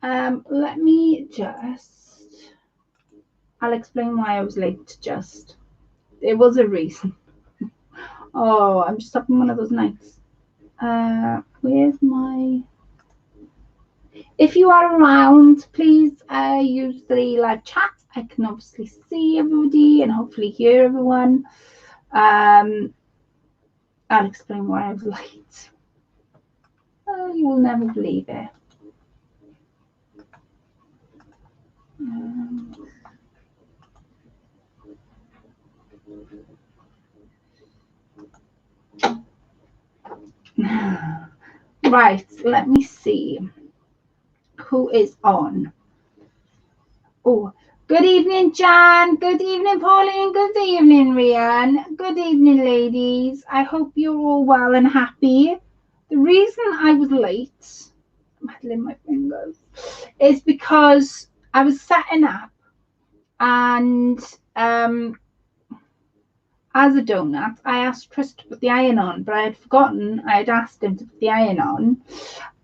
Let me just, I'll explain why I was late. Just, there was a reason. Oh, I'm just having one of those nights. Where's my, if you are around, please use the live chat. I can obviously see everybody and hopefully hear everyone. I'll explain why I was late. Oh, you will never believe it. Right, let me see who is on. Oh, good evening, Jan. Good evening, Pauline. Good evening, Rian. Good evening, ladies. I hope you're all well and happy. The reason I was late, I'm handling my fingers, is because I was setting up and as a donut, I asked Chris to put the iron on, but I had forgotten I had asked him to put the iron on.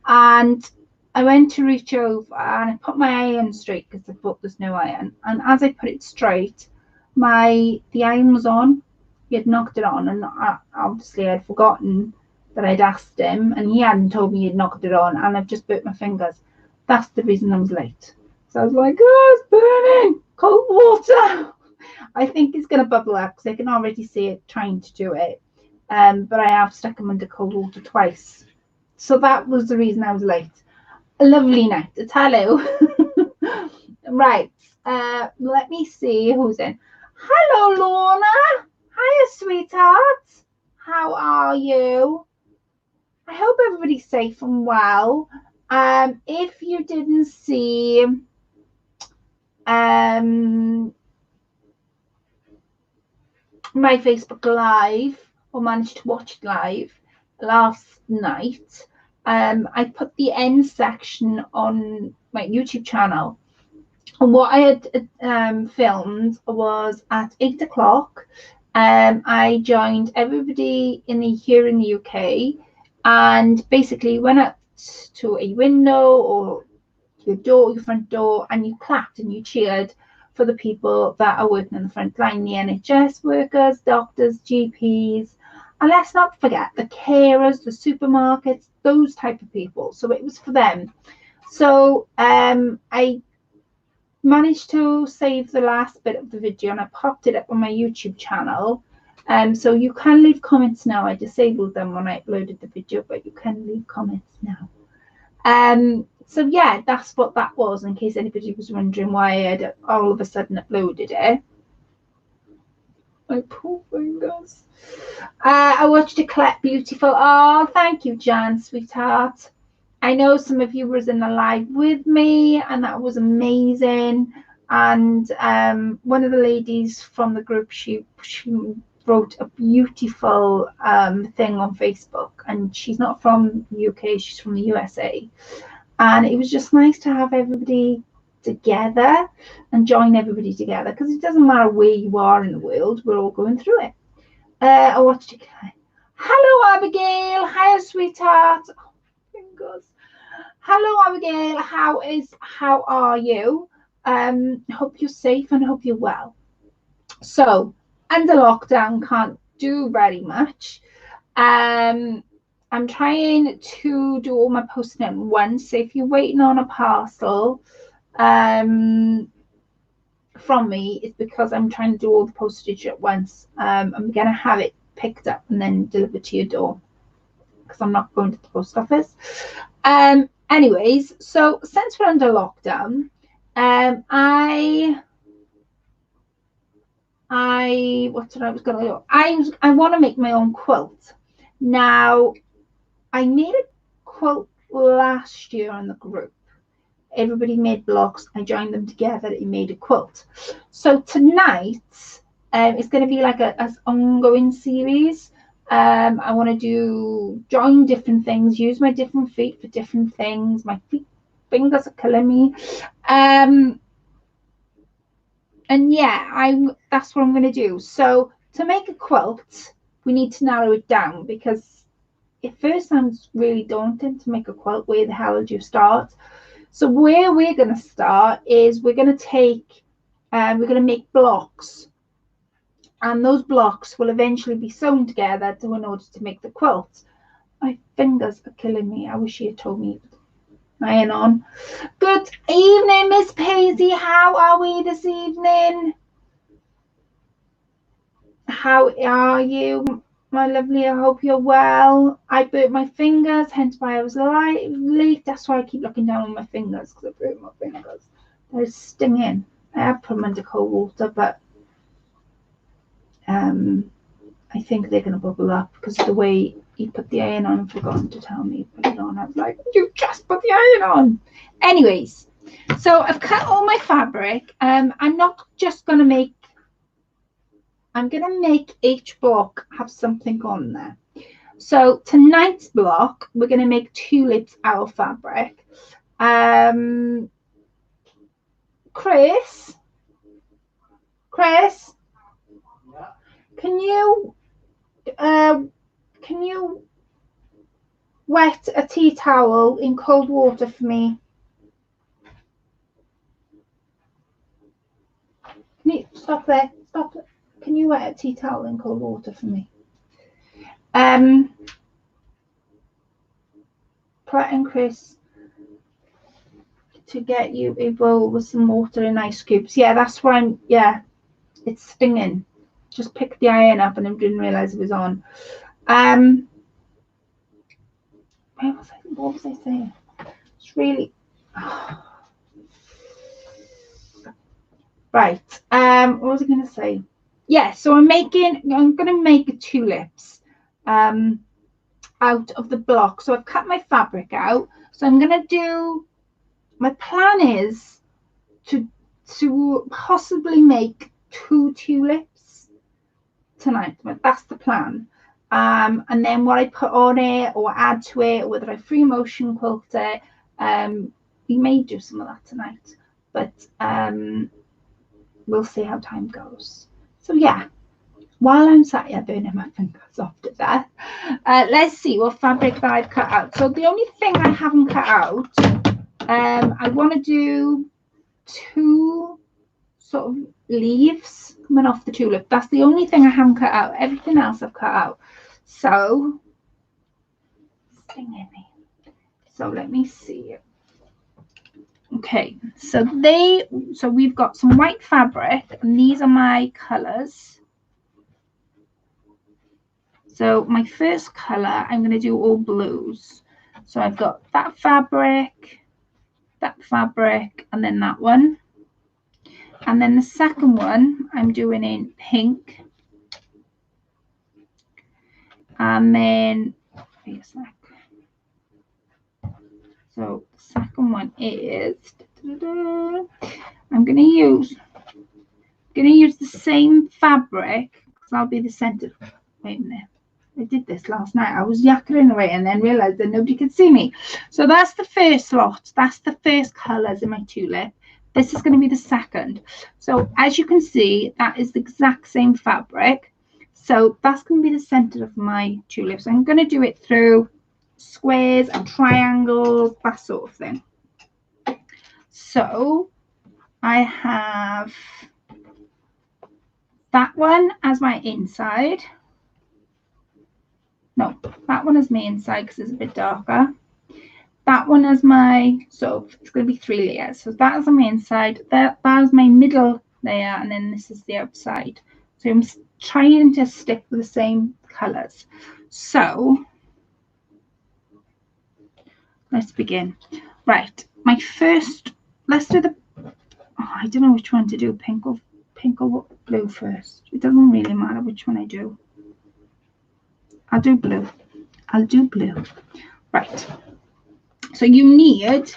And I went to reach over and I put my iron straight because I thought there's no iron. And as I put it straight, the iron was on. He had knocked it on, and obviously I'd forgotten that I'd asked him, and he hadn't told me he'd knocked it on, and I've just burnt my fingers. That's the reason I was late. So I was like, oh, it's burning, cold water. I think it's going to bubble up because I can already see it trying to do it. But I have stuck them under cold water twice. So that was the reason I was late. A lovely night. It's hello. Right. Let me see who's in. Hello, Lorna. Hiya, sweetheart. How are you? I hope everybody's safe and well. If you didn't see my Facebook Live or managed to watch it live last night, I put the end section on my YouTube channel. And what I had filmed was at 8 o'clock. I joined everybody here in the UK and basically went up to a window or your front door, and you clapped and you cheered for the people that are working in the front line, the NHS workers, doctors, GPs, and let's not forget the carers, the supermarkets, those type of people. So it was for them. So I managed to save the last bit of the video and I popped it up on my YouTube channel. So you can leave comments now. I disabled them when I uploaded the video, but you can leave comments now. So yeah, that's what that was, in case anybody was wondering why I had all of a sudden uploaded it. My poor fingers. I watched it collect beautiful. Oh, thank you, Jan, sweetheart. I know some of you was in the live with me, and that was amazing. And one of the ladies from the group, she wrote a beautiful thing on Facebook, and she's not from the UK, she's from the USA. And it was just nice to have everybody together and join everybody together, because it doesn't matter where you are in the world, we're all going through it. I watched it. Hello, Abigail. Hi, sweetheart. Oh, fingers. Hello, Abigail. How are you? Hope you're safe and hope you're well. So, under lockdown, can't do very much. I'm trying to do all my posting at once. So if you're waiting on a parcel from me, it's because I'm trying to do all the postage at once. I'm going to have it picked up and then delivered to your door, because I'm not going to the post office. Anyways, so since we're under lockdown, I want to make my own quilt. Now, I made a quilt last year on the group. Everybody made blocks. I joined them together and made a quilt. So tonight, it's going to be like an ongoing series. I want to join different things, use my different feet for different things. My fingers are killing me. And yeah, that's what I'm going to do. So to make a quilt, we need to narrow it down, because it first sounds really daunting to make a quilt. Where the hell do you start? So where we're going to start is we're going to make blocks, and those blocks will eventually be sewn together in order to make the quilt. My fingers are killing me. I wish you had told me. Iron on. Good evening, Miss Paisley. How are we this evening? How are you, my lovely? I hope you're well. I burnt my fingers, hence why I was late. That's why I keep looking down on my fingers, because I burnt my fingers. They're stinging. I have put them under cold water, but I think they're going to bubble up because of the way he put the iron on and forgotten to tell me to put it on. I was like, you just put the iron on. Anyways, so I've cut all my fabric. I'm not just going to make, I'm going to make each block have something on there. So tonight's block, we're going to make tulips out of fabric. Chris, can you wet a tea towel in cold water for me? Can you stop there? Stop. Can you wet a tea towel in cold water for me? Platt and Chris to get you a bowl with some water and ice cubes. Yeah, that's why I'm. Yeah, it's stinging. Just picked the iron up and I didn't realize it was on. Where was I? What was I saying? It's really. Right. What was I going to say? Yeah. So I'm going to make tulips. Out of the block. So I've cut my fabric out. So I'm going to do. My plan is to possibly make 2 tulips tonight. That's the plan. And then what I put on it or add to it, or whether I free motion quilt it, we may do some of that tonight, but we'll see how time goes. So yeah, while I'm sat here burning my fingers off to death, let's see what fabric that I've cut out. So the only thing I haven't cut out, I want to do 2 sort of leaves coming off the tulip. That's the only thing I haven't cut out. Everything else I've cut out. So, let me see. Okay, so we've got some white fabric, and these are my colors. So my first color, I'm going to do all blues. So I've got that fabric, and then that one. And then the second one, I'm doing in pink. And then, wait a sec. So the second one is, I'm going to use the same fabric, because that'll be the center. Wait a minute. I did this last night. I was yakking away and then realized that nobody could see me. So that's the first lot. That's the first colors in my tulip. This is going to be the second. So as you can see, that is the exact same fabric. So that's going to be the center of my tulip. So I'm going to do it through squares and triangles, that sort of thing. So I have that one as my inside. No, that one is my inside because it's a bit darker. That one is my, so it's going to be 3 layers. So that is my inside, that is my middle layer, and then this is the outside. So I'm trying to stick with the same colors. So let's begin. Right, my first, let's do the, I don't know which one to do, pink or blue first. It doesn't really matter which one I do. I'll do blue. Right. So you need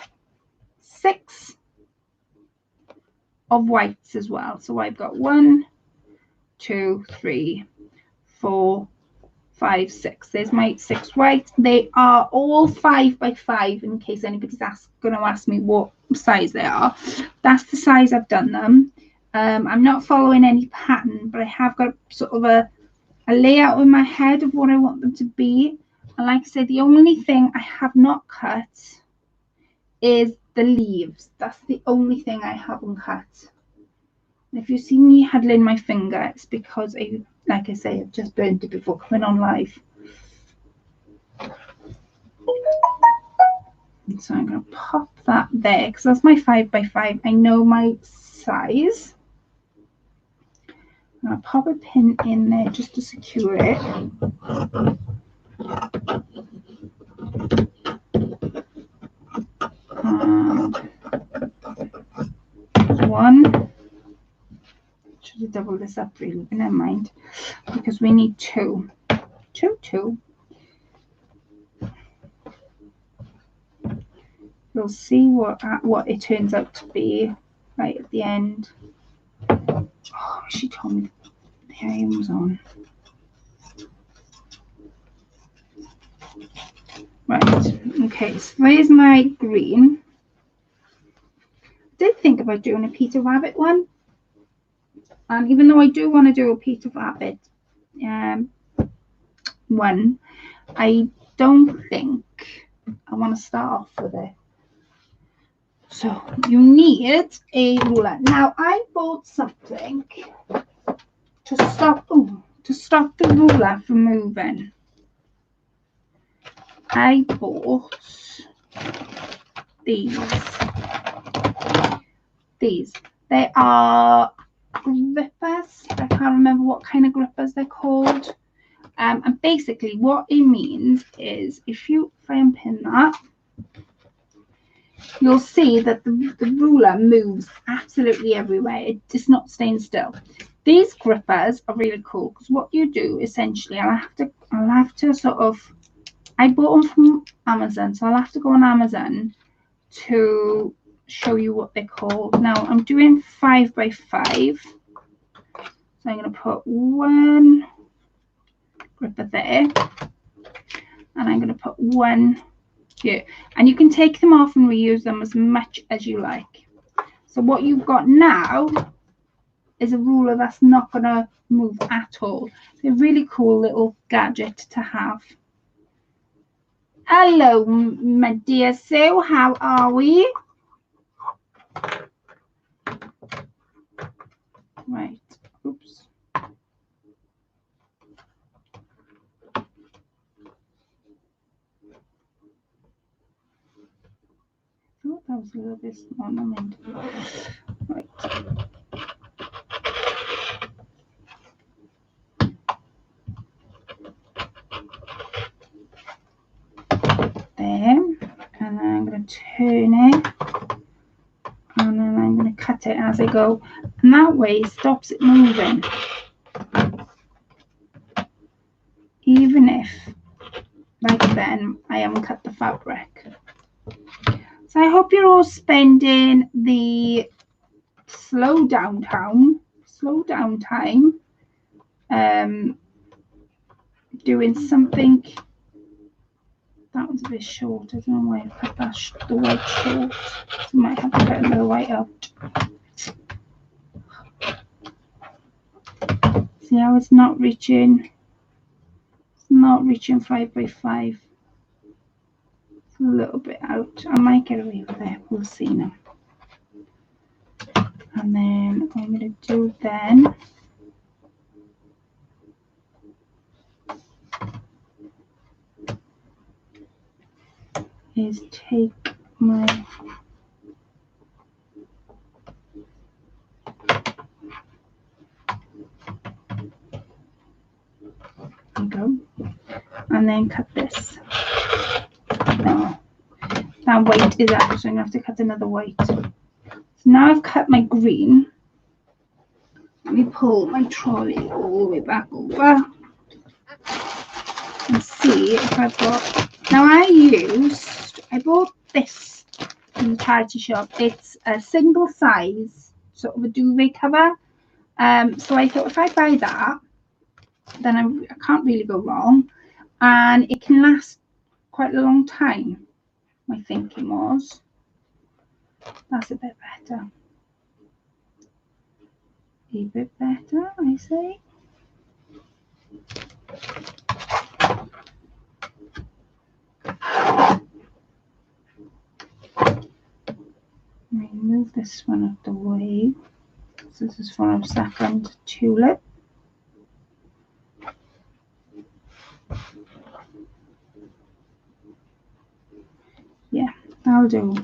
6 of whites as well. So I've got 1, 2, 3, 4, 5, 6. There's my 6 whites. They are all 5 by 5 in case anybody's going to ask me what size they are. That's the size I've done them. I'm not following any pattern, but I have got sort of a layout in my head of what I want them to be. And like I said, the only thing I have not cut is the leaves. That's the only thing I haven't cut. If you see me huddling my finger, it's because like I say, I've just burnt it before coming on live. So I'm going to pop that there because that's my 5x5. I know my size. I'm going to pop a pin in there just to secure it. One. Should have doubled this up really, but never mind. Because we need two. Two. You'll see what it turns out to be right at the end. Oh, she told me the iron was on. Right, okay, so there's my green. I did think about doing a Peter Rabbit one. And even though I do want to do a Peter Rabbit one, I don't think I want to start off with it. So you need a ruler. Now I bought something to stop the ruler from moving. I bought these. They are grippers. I can't remember what kind of grippers they're called. And basically what it means is if I unpin that, you'll see that the ruler moves absolutely everywhere. It's not staying still. These grippers are really cool because what you do essentially, I'll have to sort of, I bought them from Amazon, so I'll have to go on Amazon to show you what they're called. Now I'm doing 5x5, so I'm going to put one gripper there, and I'm going to put one here, and you can take them off and reuse them as much as you like. So what you've got now is a ruler that's not going to move at all. It's a really cool little gadget to have. Hello, my dear Sue, how are we? Right, oops. I thought that was a little bit small. Right. There, and then I'm going to turn it, and then I'm going to cut it as I go, and that way it stops it moving, even if, like then, I haven't cut the fabric. So I hope you're all spending the slow down time doing something. That was a bit short. I don't know why I put the white short. So I might have to put another white out. See how it's not reaching. It's not reaching 5x5. It's a little bit out. I might get away with it. We'll see now. And then what I'm going to do then is take my and then cut this. No, that white is out, so I'm going to have to cut another white. So now I've cut my green. Let me pull my trolley all the way back over and see if I've got. Now I bought this in the charity shop. It's a single size sort of a duvet cover. So I thought if I buy that, then I can't really go wrong, and it can last quite a long time. My thinking was that's a bit better. A bit better, I say. Move this one out the way. So this is for our second tulip. Yeah, that'll do.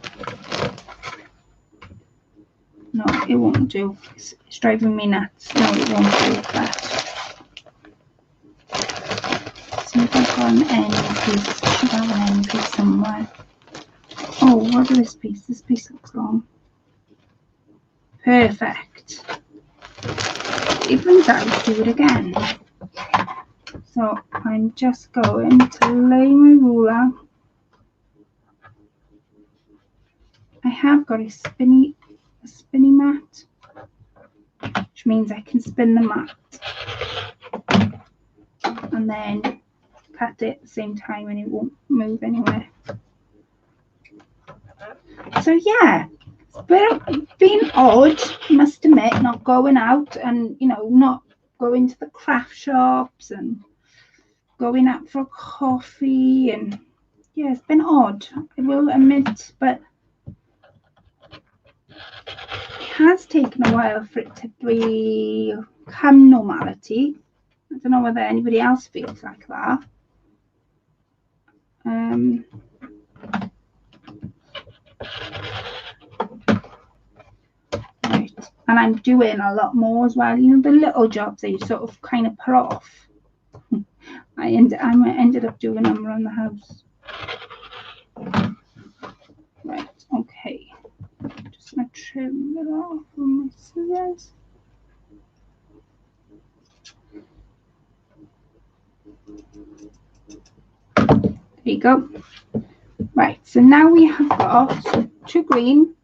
No, it won't do. It's driving me nuts. No, it won't do that. See if I've got an end piece. I should have an end piece somewhere. Oh, what is this piece? This piece looks long. Perfect. Evens out, do it again. So I'm just going to lay my ruler. I have got a spinny mat, which means I can spin the mat and then cut it at the same time and it won't move anywhere. So yeah, it's been odd, I must admit, not going out and, you know, not going to the craft shops and going out for coffee, and yeah, it's been odd, I will admit, but it has taken a while for it to become normality. I don't know whether anybody else feels like that. Right, and I'm doing a lot more as well. You know, the little jobs that you sort of kind of put off. I ended up doing them around the house. Right, okay. Just gonna trim it off with my scissors. There you go. Right, so now we have got 2 green.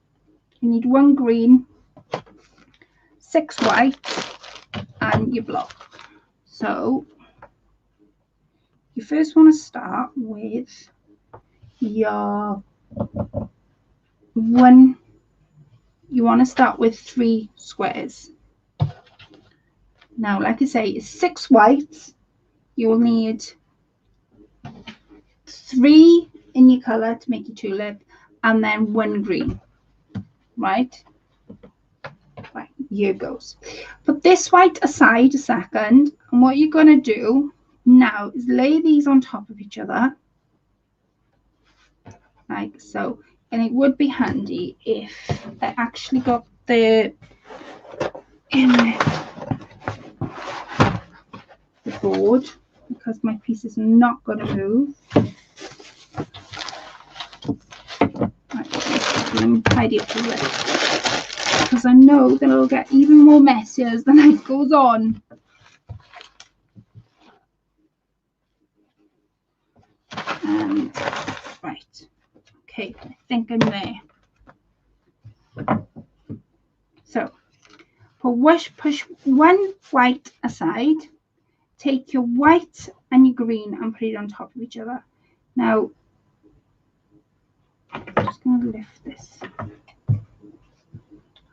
You need 1 green, 6 white, and your block. So you first want to start with your one. You want to start with 3 squares. Now, like I say, it's 6 whites. You'll need 3 in your colour to make your tulip, and then 1 green. Right, here goes. Put this white aside a second, and what you're going to do now is lay these on top of each other, like so. And it would be handy if I actually got the board, because my piece is not going to move. Right, let me tidy up the rest, because I know that it'll get even more messy as the night goes on. And right, okay, I think I'm there. So push 1 white aside, take your white and your green and put it on top of each other. Now I'm just going to lift this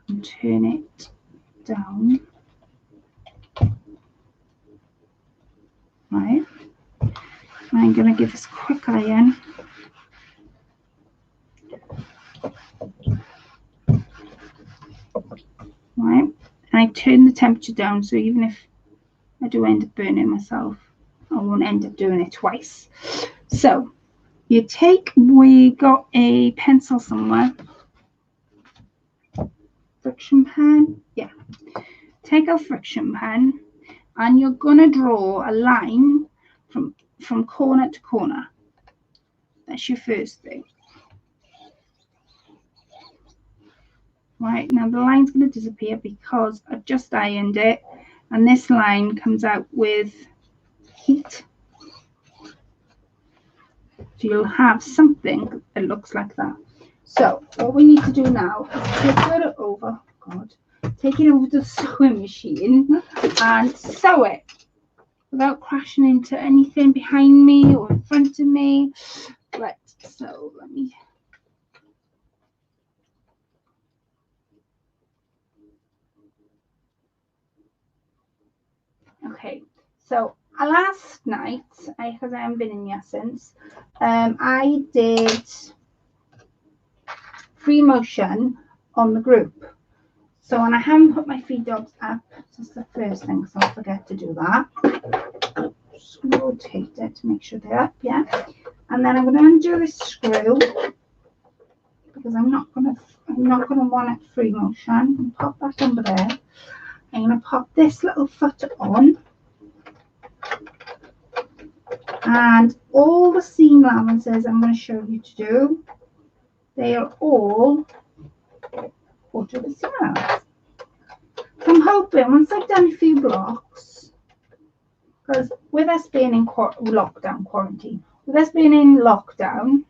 and turn it down. Right, I'm going to give this a quick iron. Right, and I turn the temperature down, so even if I do end up burning myself, I won't end up doing it twice. So you take, we got a pencil somewhere, friction pen, yeah, take a friction pen and you're going to draw a line from corner to corner. That's your first thing. Right, now the line's going to disappear because I've just ironed it, and this line comes out with heat. So you'll have something that looks like that. So what we need to do now is take it over, take it over to the sewing machine and sew it without crashing into anything behind me or in front of me. Right, so let me. Okay, so last night, because I haven't been in here since, I did free motion on the group. So, and I haven't put my feed dogs up. That's the first thing, so I'll forget to do that. Just rotate it to make sure they're up, yeah. And then I'm going to undo this screw because I'm not going to want it free motion. And pop that under there. I'm going to pop this little foot on, and all the seam allowances I'm going to show you to do, they are all quarter of a seam allowance. So I'm hoping once I've done a few blocks, because with us being in lockdown, quarantine, with us being in lockdown,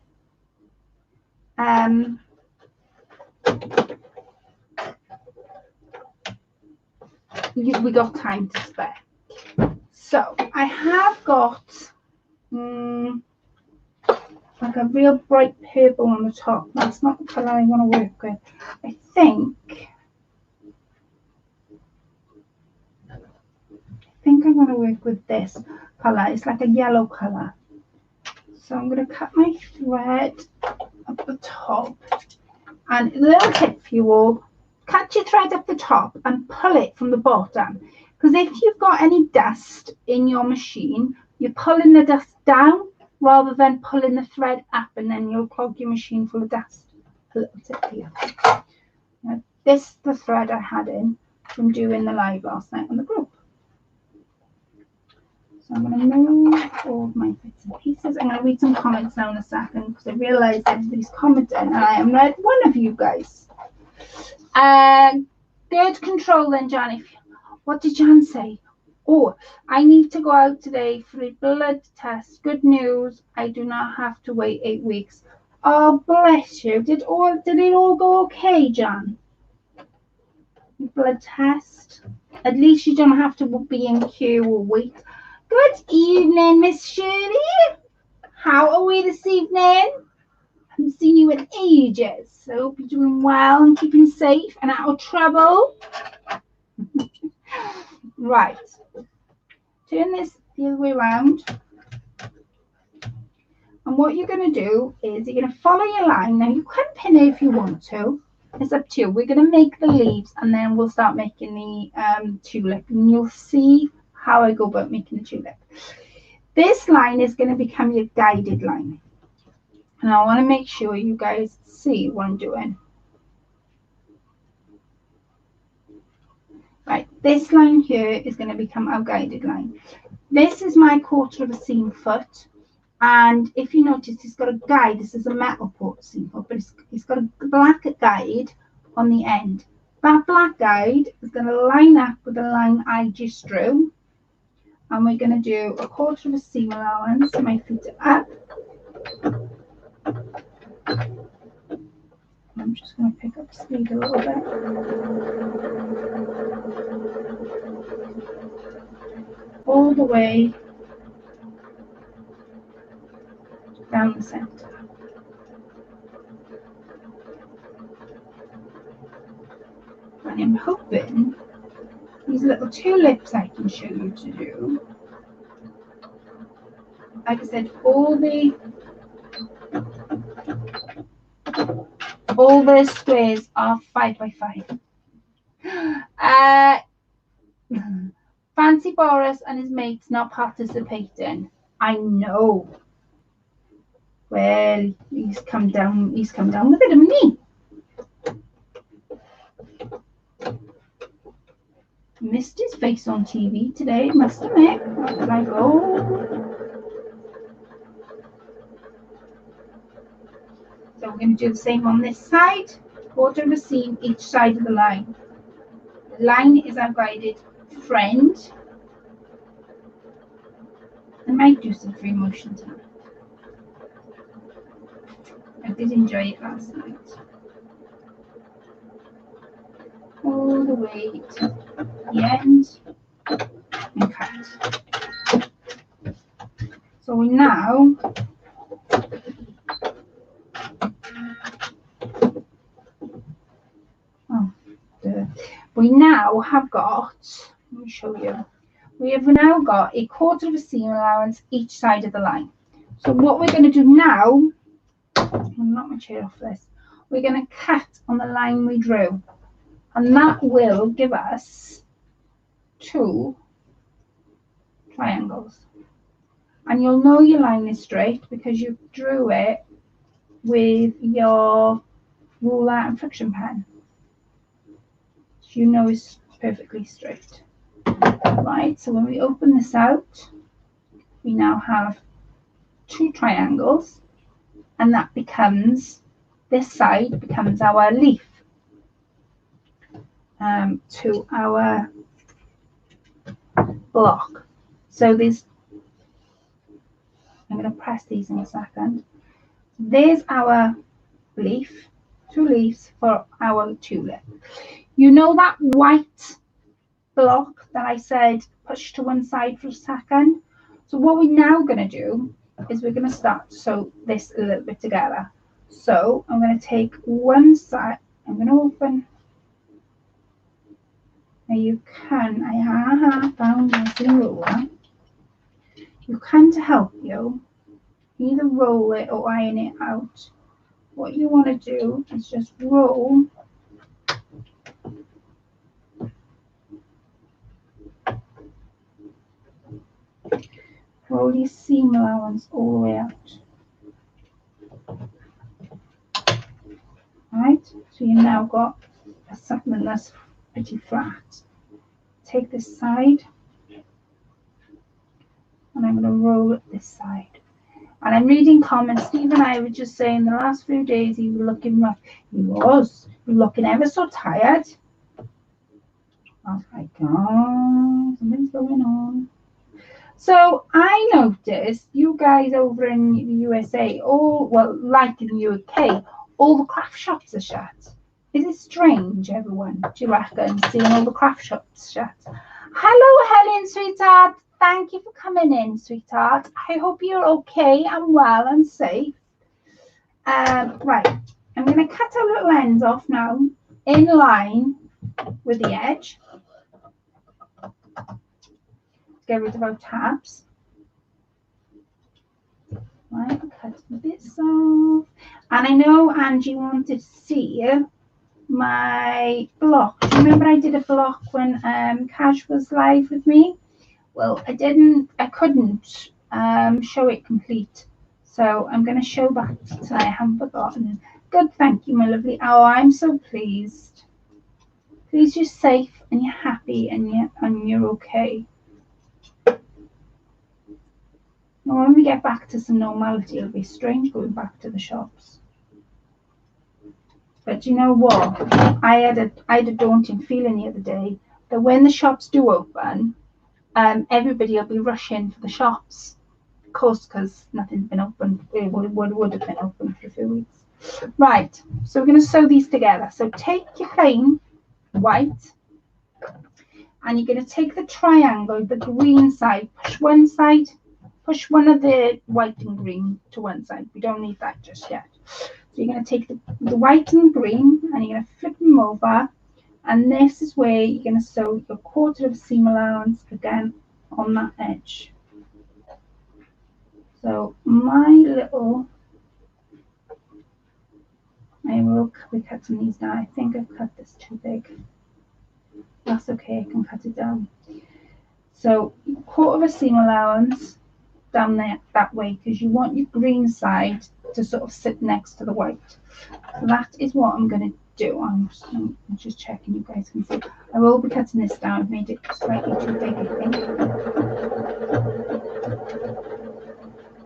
we got time to spare. So I have got like a real bright purple on the top. That's not the colour I want to work with. I think I'm going to work with this colour. It's like a yellow colour. So I'm going to cut my thread up the top. And a little tip for you all, cut your thread up the top and pull it from the bottom. Because if you've got any dust in your machine, you're pulling the dust down rather than pulling the thread up, and then you'll clog your machine full of dust. A little tip here. Now, this is the thread I had in from doing the live last night on the group. So I'm going to move all of my bits and pieces. I'm going to read some comments now in a second because I realise everybody's commenting and I am read one of you guys. Good control then, Jan. What did Jan say? Oh, I need to go out today for a blood test. Good news. I do not have to wait 8 weeks. Oh, bless you. Did it all go okay, Jan? Blood test. At least you don't have to be in queue or wait. Good evening, Miss Shirley. How are we this evening? I haven't seen you in ages. So I hope you're doing well and keeping safe and out of trouble. Right. Turn this the other way around. And what you're going to do is you're going to follow your line. Now, you can pin it if you want to. It's up to you. We're going to make the leaves and then we'll start making the tulip. And you'll see how I go about making the tulip. This line is going to become your guided line. And I want to make sure you guys see what I'm doing. Right, this line here is going to become our guided line. This is my quarter of a seam foot. And if you notice, it's got a guide. This is a metal seam foot, but it's got a black guide on the end. That black guide is going to line up with the line I just drew. And we're going to do a quarter of a seam allowance. My feet are up. I'm just going to pick up speed a little bit. All the way down the center. And I'm hoping these little tulips I can show you to do. Like I said, all the squares are 5 by 5. Fancy Boris and his mates not participating. I know. Well, he's come down with it, hasn't he? Missed his face on TV today, must admit. Like, oh. So we're going to do the same on this side. Quarter of a seam each side of the line. The line is our guided friend. I might do some free motion tonight. I did enjoy it last night. All the way to the end and cut. So we now have got, let me show you, we have now got a quarter of a seam allowance each side of the line. So what we're going to do now, I'll knock my chair off this. we're going to cut on the line we drew, and that will give us 2 triangles. And you'll know your line is straight because you drew it with your ruler and friction pen. So you know it's perfectly straight. Right, so when we open this out, we now have 2 triangles, and that becomes, this side becomes our leaf to our block. So there's, I'm going to press these in a second. There's our leaf, 2 leaves for our tulip. You know that white block that I said push to one side for a second? So what we're now going to do is we're going to start to sew this a little bit together. So I'm going to take one side, I'm going to open. Now you can, I have found this ruler. You can, to help you, either roll it or iron it out. What you want to do is just roll your seam allowance all the way out. Right, so you've now got a segment that's pretty flat. Take this side, and I'm going to roll it this side. And I'm reading comments. Steve and I were just saying the last few days he was looking rough. He was looking ever so tired. I was like, oh, something's going on. So I noticed you guys over in the USA, all, well, like in the UK, all the craft shops are shut. Is it strange, everyone, do you reckon, seeing all the craft shops shut? Hello, Helen, sweetheart. Thank you for coming in, sweetheart. I hope you're okay and well and safe. Right, I'm going to cut our little ends off now in line with the edge. Get rid of our tabs. Right, cut this off. And I know Angie wanted to see my block. Do you remember I did a block when Cash was live with me? Well, I couldn't show it complete. So I'm going to show that so I haven't forgotten. Good, thank you, my lovely. Oh, I'm so pleased. Please, you're safe and you're happy and you're okay. Now, when we get back to some normality, it'll be strange going back to the shops. But you know what? I had a daunting feeling the other day that when the shops do open, everybody will be rushing for the shops. Of course, because nothing's been open. It would have been open for a few weeks. Right, so we're going to sew these together. So take your plain white, and you're going to take the triangle, the green side, push one side, push one of the white and green to one side. We don't need that just yet. So you're going to take the white and green, and you're going to flip them over, and this is where you're going to sew your 1/4 of seam allowance again on that edge. So I will be cutting these down. I think I've cut this too big. That's okay, I can cut it down. So 1/4 of a seam allowance down there that way, because you want your green side to sort of sit next to the white. So that is what I'm going to do. I'm just checking you guys can see. I will be cutting this down. I've made it slightly too big, I think.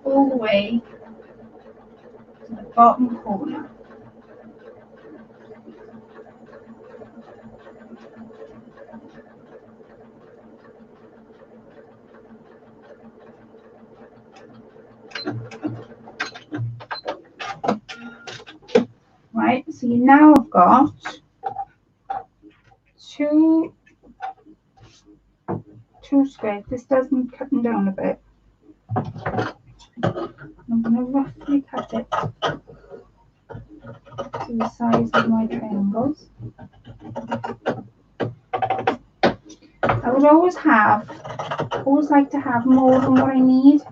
All the way to the bottom corner. Right, so you now have got two squares. This does need cutting down a bit. I'm going to roughly cut it to the size of my triangles. I would always like to have more than what I need.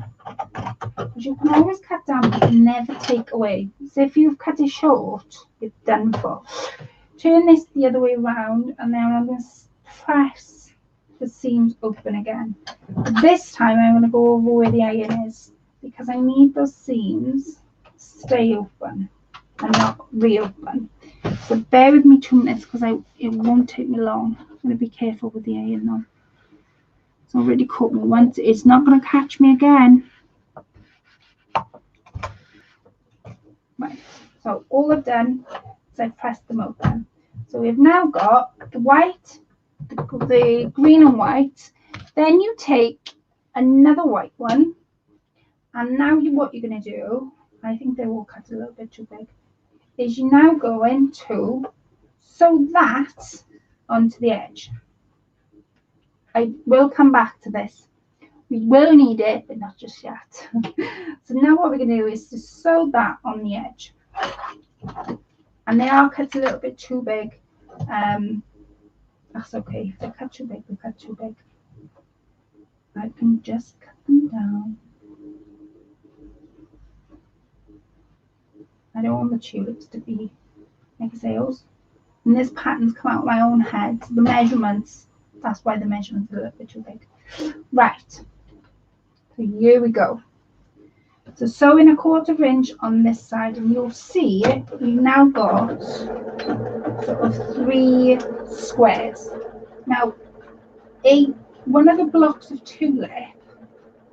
Because you can always cut down, but you can never take away. So if you've cut it short, done for. Turn this the other way around, and then I'm going to press the seams open again. This time I'm going to go over where the iron is, because I need those seams to stay open and not reopen. So bear with me 2 minutes, because it won't take me long. I'm going to be careful with the iron now. It's already caught me once. It's not going to catch me again. Right. So all I've done is I've pressed them open. So we've now got the white, the green and white. Then you take another white one, and now what you're going to do, I think they will cut a little bit too big, is you now go into sew that onto the edge. I will come back to this. We will need it, but not just yet. So now what we're going to do is to sew that on the edge. And they are cut a little bit too big. That's okay. If they cut too big, they cut too big. I can just cut them down. I don't want the tulips to be like sails. And this pattern's come out of my own head. The measurements, that's why the measurements are a little bit too big. Right. So here we go. So sew in a 1/4 inch on this side, and you'll see we've now got sort of 3 squares. Now, one of the blocks of tulip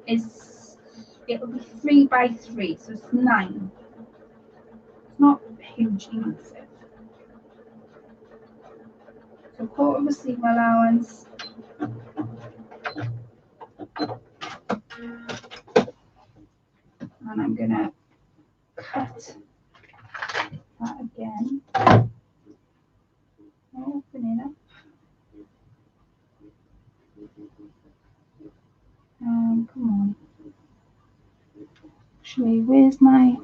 it'll be 3 by 3, so it's 9. It's not hugely massive. So 1/4 seam allowance. And I'm going to cut that again. Open it up. Come on. Actually, where's my...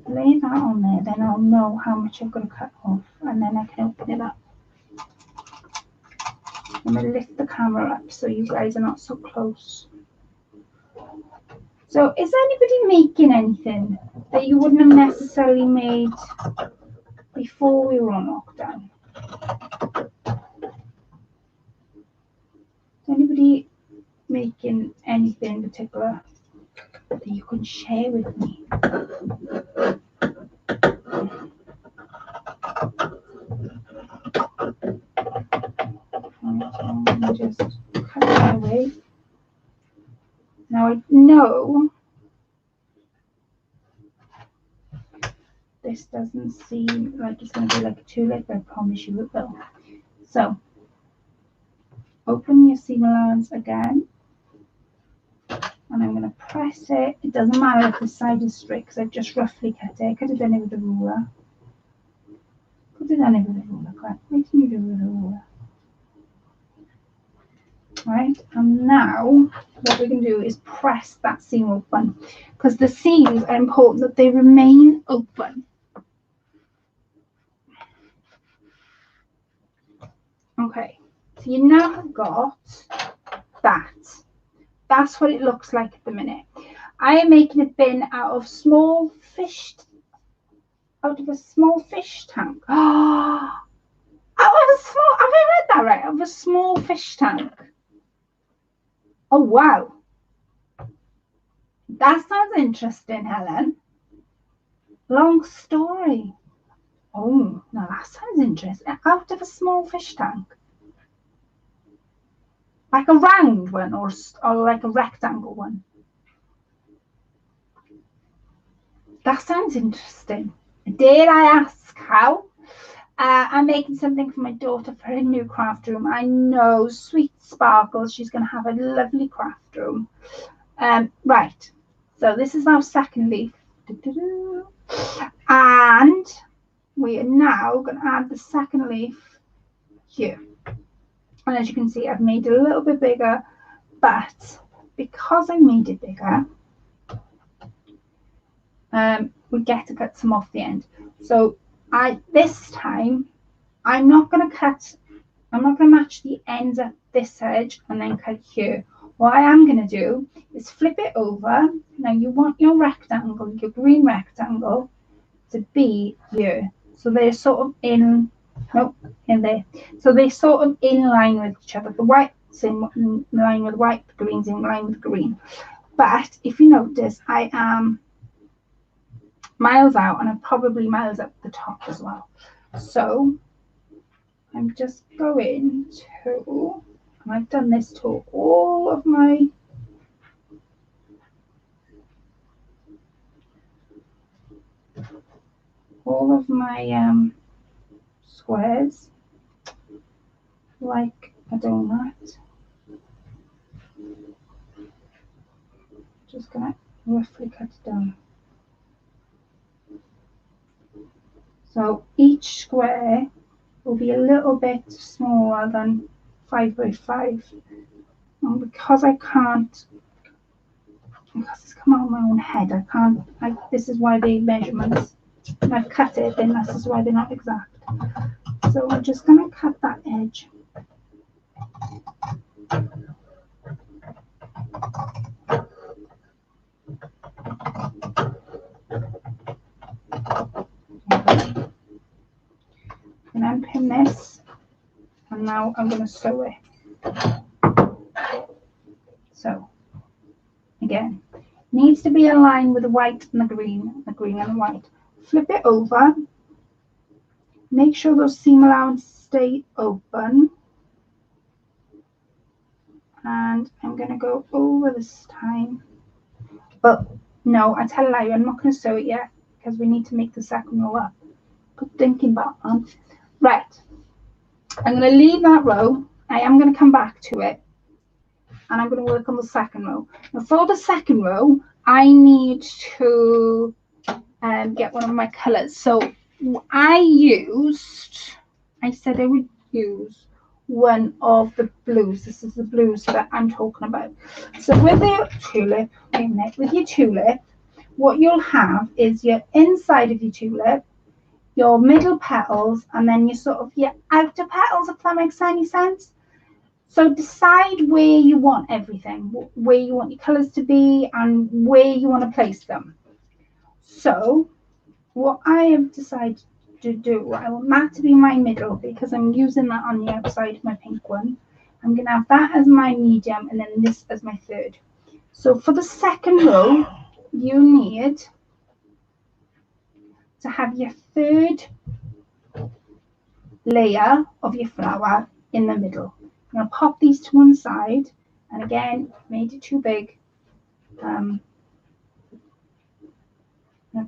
Lay that on there, then I'll know how much I've got to cut off, and then I can open it up. I'm going to lift the camera up so you guys are not so close. So is anybody making anything that you wouldn't have necessarily made before we were on lockdown? Is anybody making anything in particular that you can share with me? Just cut that away. Now I know this doesn't seem like it's going to be like a tulip, but I promise you it will. So open your seam allowance again, and I'm going to press it. It doesn't matter if the side is straight, because I've just roughly cut it. I could have done it with a ruler. Could have done it with a ruler. Why didn't you do it with a ruler? Right, and now what we can do is press that seam open, because the seams are important that they remain open. Okay, so you now have got that. That's what it looks like at the minute. I am making a bin out of a small fish tank. Oh, have I read that right? Out of a small fish tank. Oh, wow. That sounds interesting, Helen. Long story. Oh, now that sounds interesting. Out of a small fish tank. Like a round one, or like a rectangle one. That sounds interesting. Dare I ask how? I'm making something for my daughter for her new craft room. I know, sweet Sparkles, she's going to have a lovely craft room. Right, so this is our second leaf. And we are now going to add the second leaf here. And as you can see, I've made it a little bit bigger, but because I made it bigger, we get to cut some off the end. So this time I'm not going to match the ends at this edge and then cut here. What I am going to do is flip it over. Now you want your rectangle, your green rectangle, to be here. So they're sort of in there. So they're sort of in line with each other. The white's in line with white, the green's in line with green. But if you notice, I am miles out and I'm probably miles up the top as well. So I'm just going to, and I've done this to all of my squares like a donut. Just gonna roughly cut it down. So each square will be a little bit smaller than 5 by 5. And because it's come out of my own head, this is why the measurements, I've cut it, then this is why they're not exact. So I'm just going to cut that edge. And unpin this, and now I'm going to sew it. So again, needs to be aligned with the white and the green and the white. Flip it over. Make sure those seam allowances stay open. And I'm going to go over this time. But no, I tell a lie, I'm not going to sew it yet because we need to make the second row up. Good thinking about that. Right. I'm going to leave that row. I am going to come back to it. And I'm going to work on the second row. Now for the second row, I need to get one of my colours. So I said I would use one of the blues. This is the blues that I'm talking about. So with your tulip, what you'll have is your inside of your tulip, your middle petals, and then your outer petals, if that makes any sense. So decide where you want everything, where you want your colours to be and where you want to place them. So what I have decided to do, I want that to be my middle because I'm using that on the outside of my pink one. I'm going to have that as my medium and then this as my third. So for the second row, you need to have your third layer of your flower in the middle. I'm going to pop these to one side, and again, made it too big. I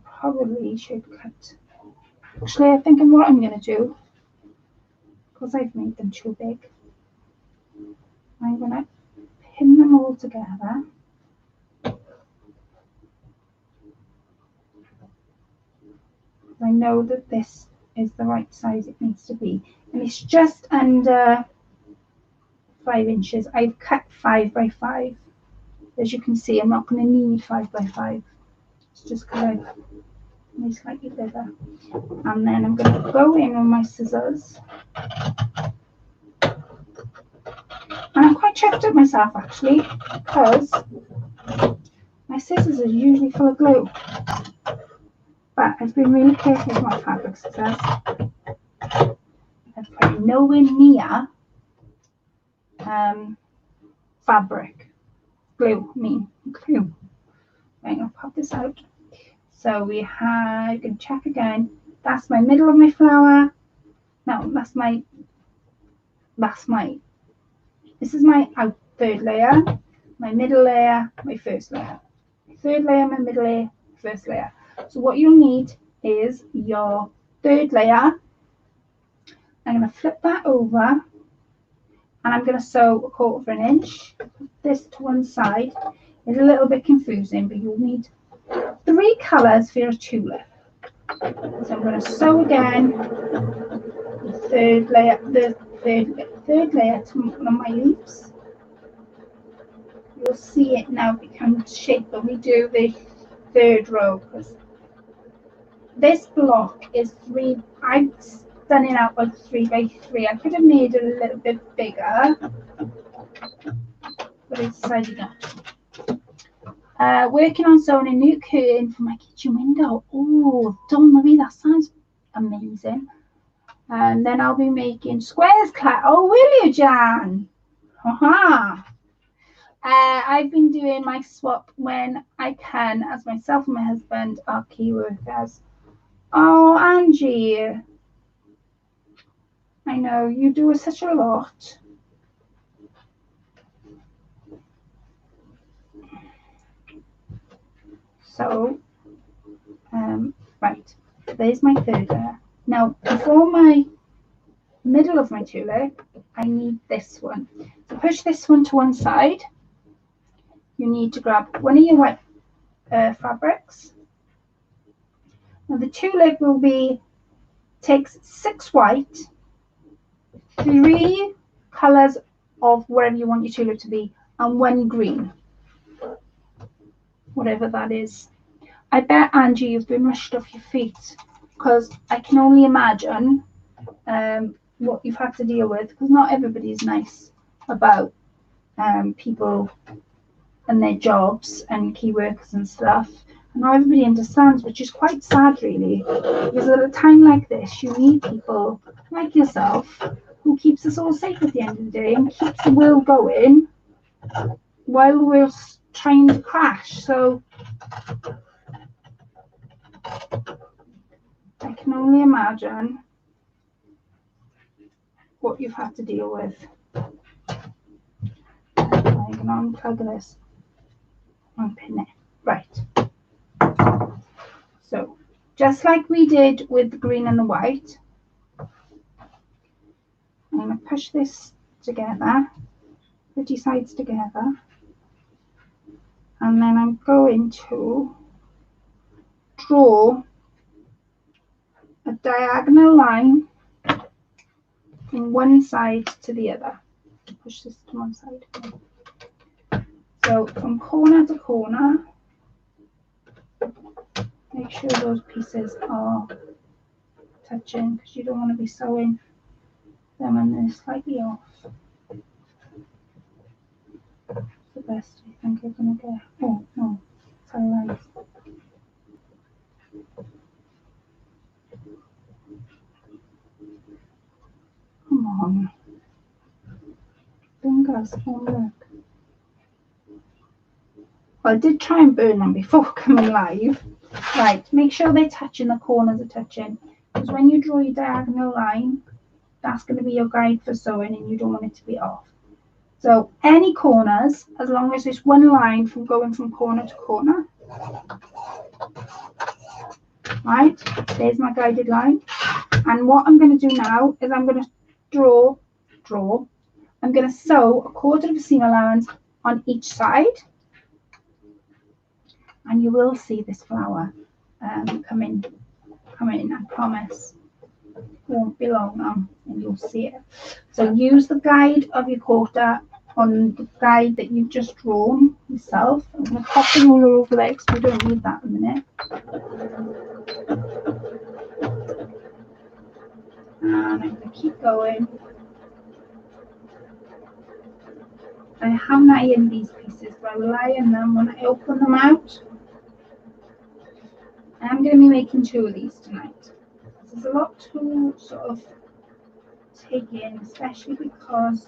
probably should cut. Actually, I think what I'm going to do, because I've made them too big, I'm going to pin them all together. I know that this is the right size it needs to be, and it's just under 5 inches. I've cut 5 by 5. As you can see, I'm not going to need 5 by 5. It's just kind of slightly bigger. And then I'm going to go in with my scissors. And I'm quite chuffed at myself actually, because my scissors are usually full of glue. But I've been really careful with my fabric scissors. I've put nowhere near fabric. Glue. Right, I'll pop this out. So we have, you can check again. That's my middle of my flower. No, this is my third layer, my middle layer, my first layer. My third layer, my middle layer, first layer. So what you'll need is your third layer. I'm going to flip that over and I'm going to sew 1/4 inch. This to one side. It's a little bit confusing, but you'll need 3 colours for your tulip. So I'm going to sew again the third layer to one of my leaves. You'll see it now become shaped when we do the third row, because this block is 3. I've done it out like 3 by 3. I could have made it a little bit bigger, but I decided not to. Working on sewing a new curtain for my kitchen window. Oh, Dawn Marie, that sounds amazing. And then I'll be making squares. Oh, will you, Jan? Haha. I've been doing my swap when I can, as myself and my husband are key workers. Oh, Angie, I know you do such a lot. So, right, there's my third layer. Now, before my middle of my tulip, I need this one. To push this one to one side, you need to grab one of your white fabrics. Now, the tulip will be takes 6 white, 3 colours of whatever you want your tulip to be, and 1 green, whatever that is. I bet, Angie, you've been rushed off your feet, because I can only imagine what you've had to deal with, because not everybody's nice about people and their jobs and key workers and stuff. And not everybody understands, which is quite sad, really, because at a time like this, you need people like yourself who keeps us all safe at the end of the day and keeps the world going while we're trying to crash. So I can only imagine what you've had to deal with. I'm going to unplug this and pin it. Right. So just like we did with the green and the white, I'm going to push this together, 30 sides together, and then I'm going to draw a diagonal line from one side to the other. Push this to one side. So from corner to corner, make sure those pieces are touching, because you don't want to be sewing them when they're slightly off. The best I think you're going to get. Oh no, it's alright. Come on. Fingers won't work. Well, I did try and burn them before coming live. Right, make sure they're touching, the corners are touching. Because when you draw your diagonal line, that's going to be your guide for sewing, and you don't want it to be off. So any corners, as long as there's one line from going from corner to corner. Right, there's my guided line. And what I'm going to do now is I'm going to draw. I'm going to sew a 1/4 of a seam allowance on each side. And you will see this flower come in, I promise. It won't be long now, and you'll see it. So use the guide of your 1/4 on the guide that you've just drawn yourself. I'm going to pop them all over there because we don't need that in a minute. And I'm going to keep going. I haven't ironed these pieces, but I will iron them when I open them out. I'm going to be making 2 of these tonight. There's a lot to sort of take in, especially because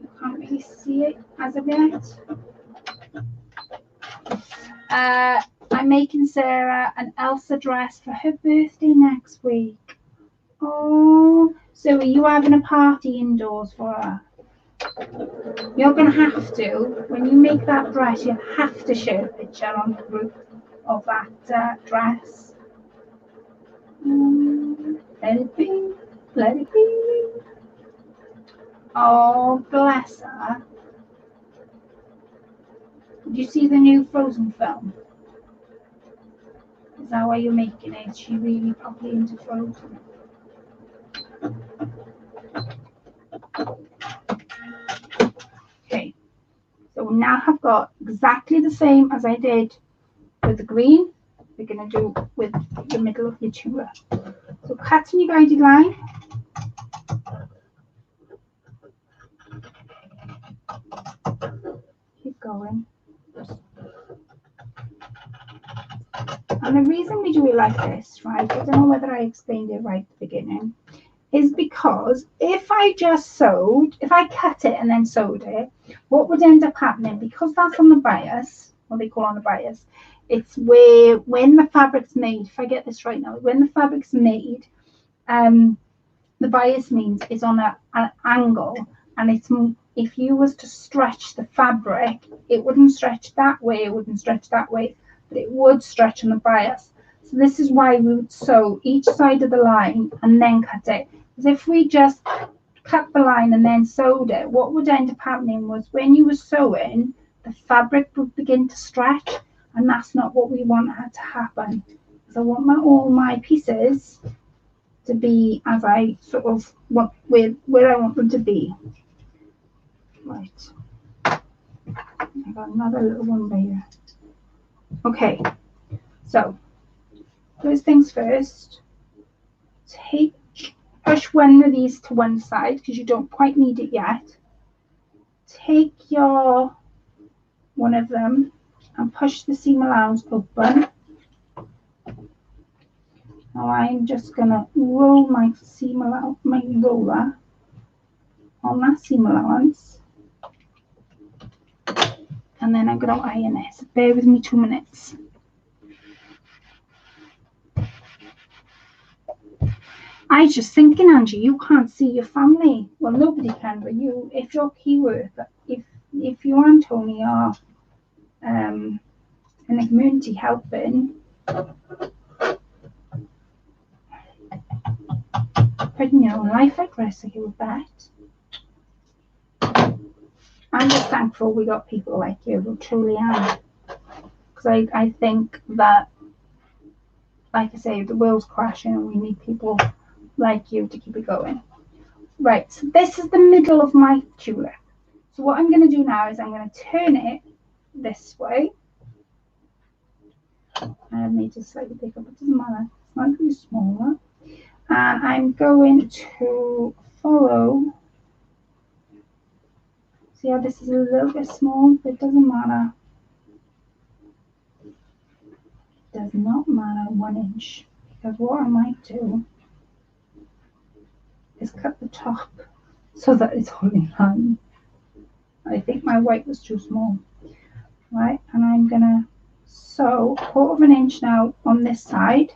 you can't really see it as of yet. I'm making Sarah an Elsa dress for her birthday next week. Oh, so are you having a party indoors for her? You're going to have to, when you make that dress, you have to share a picture on the group of that dress. Let it be, let it be. Oh, bless her. Did you see the new Frozen film? Is that why you're making it? Is she really probably into Frozen? Okay, so now I've got exactly the same as I did with the green. We're going to do with the middle of your tulip. So cut in your guided line. going. And the reason we do it like this, right, I don't know whether I explained it right at the beginning, is because if I just sewed, if I cut it and then sewed it, what would end up happening, because that's on the bias, what they call on the bias, it's where when the fabric's made, if I get this right now, when the fabric's made, the bias means it's on an angle, and it's, if you was to stretch the fabric, it wouldn't stretch that way, it wouldn't stretch that way, but it would stretch on the bias. So this is why we would sew each side of the line and then cut it. Because if we just cut the line and then sewed it, what would end up happening was when you were sewing, the fabric would begin to stretch, and that's not what we want to happen. So I want all my pieces to be as I sort of want, where I want them to be. Right. I got another little one by here. Okay. So first things first, push one of these to one side because you don't quite need it yet. Take your one of them and push the seam allowance open. Now I'm just gonna roll my seam allowance, my roller on that seam allowance, and then I'm gonna iron it. So bear with me 2 minutes. I was just thinking, Angie, you can't see your family. Well, nobody can, but you, if you're key worker, if you and Tony are in the community helping, putting your own life at risk, I would bet. I'm just thankful we got people like you who truly am. Because I think that, like I say, the world's crashing and we need people like you to keep it going. Right, so this is the middle of my tulip. So what I'm going to do now is I'm going to turn it this way. I made it slightly bigger, but it doesn't matter. It's not really smaller. And I'm going to follow. See how this is a little bit small, but it doesn't matter. It does not matter 1 inch, because what I might do is cut the top so that it's all in line. I think my white was too small. Right, and I'm gonna sew 1/4 inch now on this side.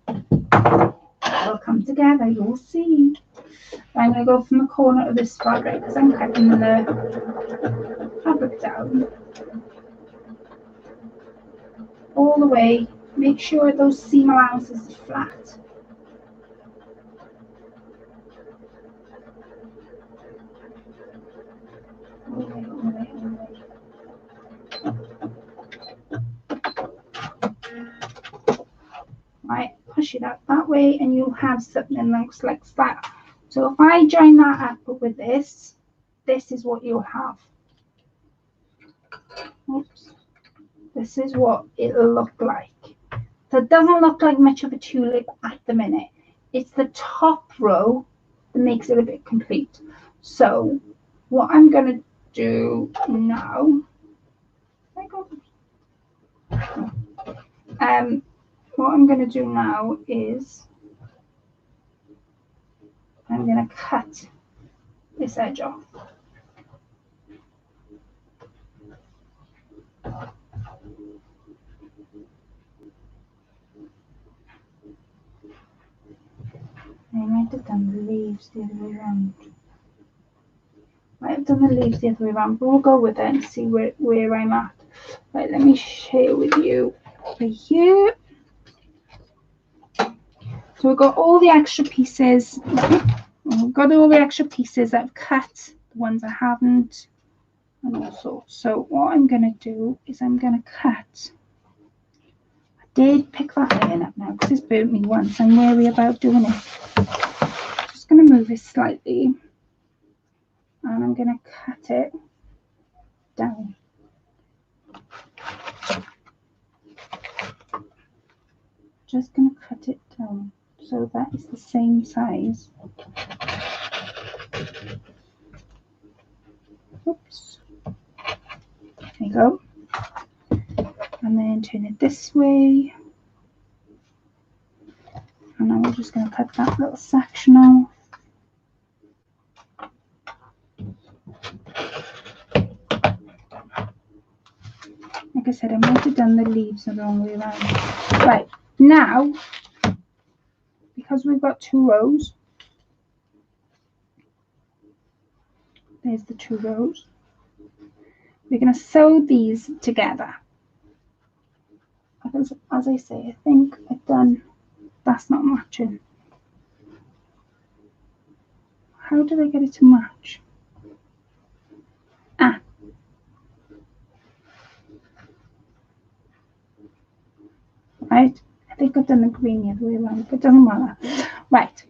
They'll come together, you'll see. I'm going to go from the corner of this fabric because I'm cutting the fabric down all the way. Make sure those seam allowances are flat. All the way, all the way, all the way. Right, push it up that way and you'll have something that looks like that. So if I join that up with this is what you'll have. Oops. This is what it'll look like. So it doesn't look like much of a tulip at the minute. It's the top row that makes it a bit complete. So what I'm going to do now, what I'm going to do now is I'm going to cut this edge off. I might have done the leaves the other way around. Might have done the leaves the other way around, but we'll go with it and see where I'm at. Right, let me share with you over here. So we've got all the extra pieces. We've got all the extra pieces that I've cut, the ones I haven't, and all sorts. So what I'm going to do is I'm going to cut. I did pick that iron up now because it's burnt me once. I'm wary about doing it. Just going to move it slightly, and I'm going to cut it down. Just going to cut it down so that it's the same size. Oops. go. And then turn it this way. And then we're just going to cut that little section off. Like I said, I might have done the leaves the wrong way around. Right, now, because we've got 2 rows, there's the 2 rows, we're going to sew these together. Because, as I say, I think I've done, that's not matching. How did I get it to match? Ah. Right, I think I've done the green the other way around, but it doesn't matter. Right,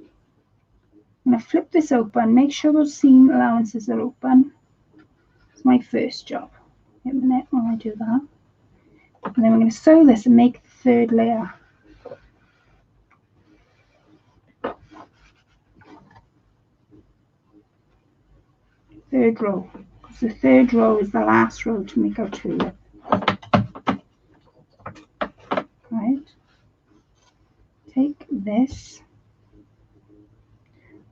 I'm going to flip this open, make sure those seam allowances are open. It's my first job. Wait a minute while I do that. And then we're going to sew this and make the 3rd layer. Third row, because the 3rd row is the last row to make our tulip. Right, take this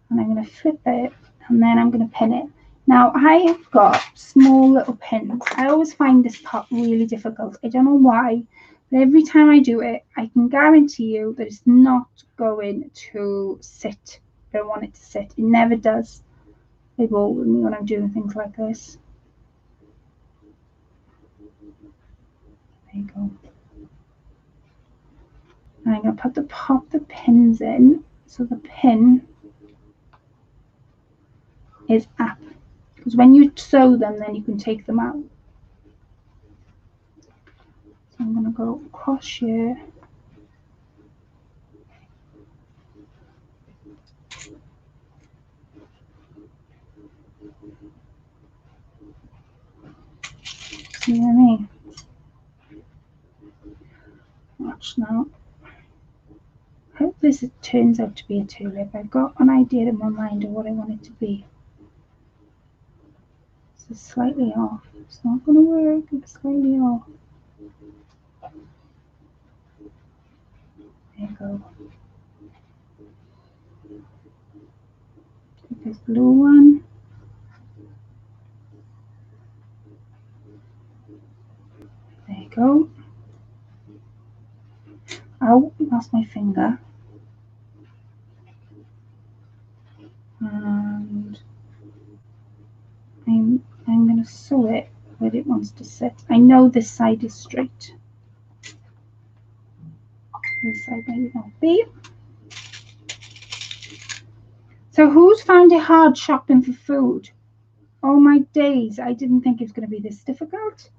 and I'm going to flip it and then I'm going to pin it. Now I have got small little pins. I always find this part really difficult. I don't know why, but every time I do it, I can guarantee you that it's not going to sit where I want it to sit. It never does. They roll with me when I'm doing things like this. There you go. And I'm going to pop the pins in, so the pin is up. Because when you sew them, then you can take them out. So I'm going to go across here. See what I mean? Watch now. I hope this turns out to be a tulip. I've got an idea in my mind of what I want it to be. This is slightly off. It's not going to work. It's slightly off. There you go. Take this blue one. There you go. Oh, that's my finger. And I'm going to sew it where it wants to sit. I know this side is straight. This side maybe not be. So who's found it hard shopping for food? Oh my days, I didn't think it was going to be this difficult.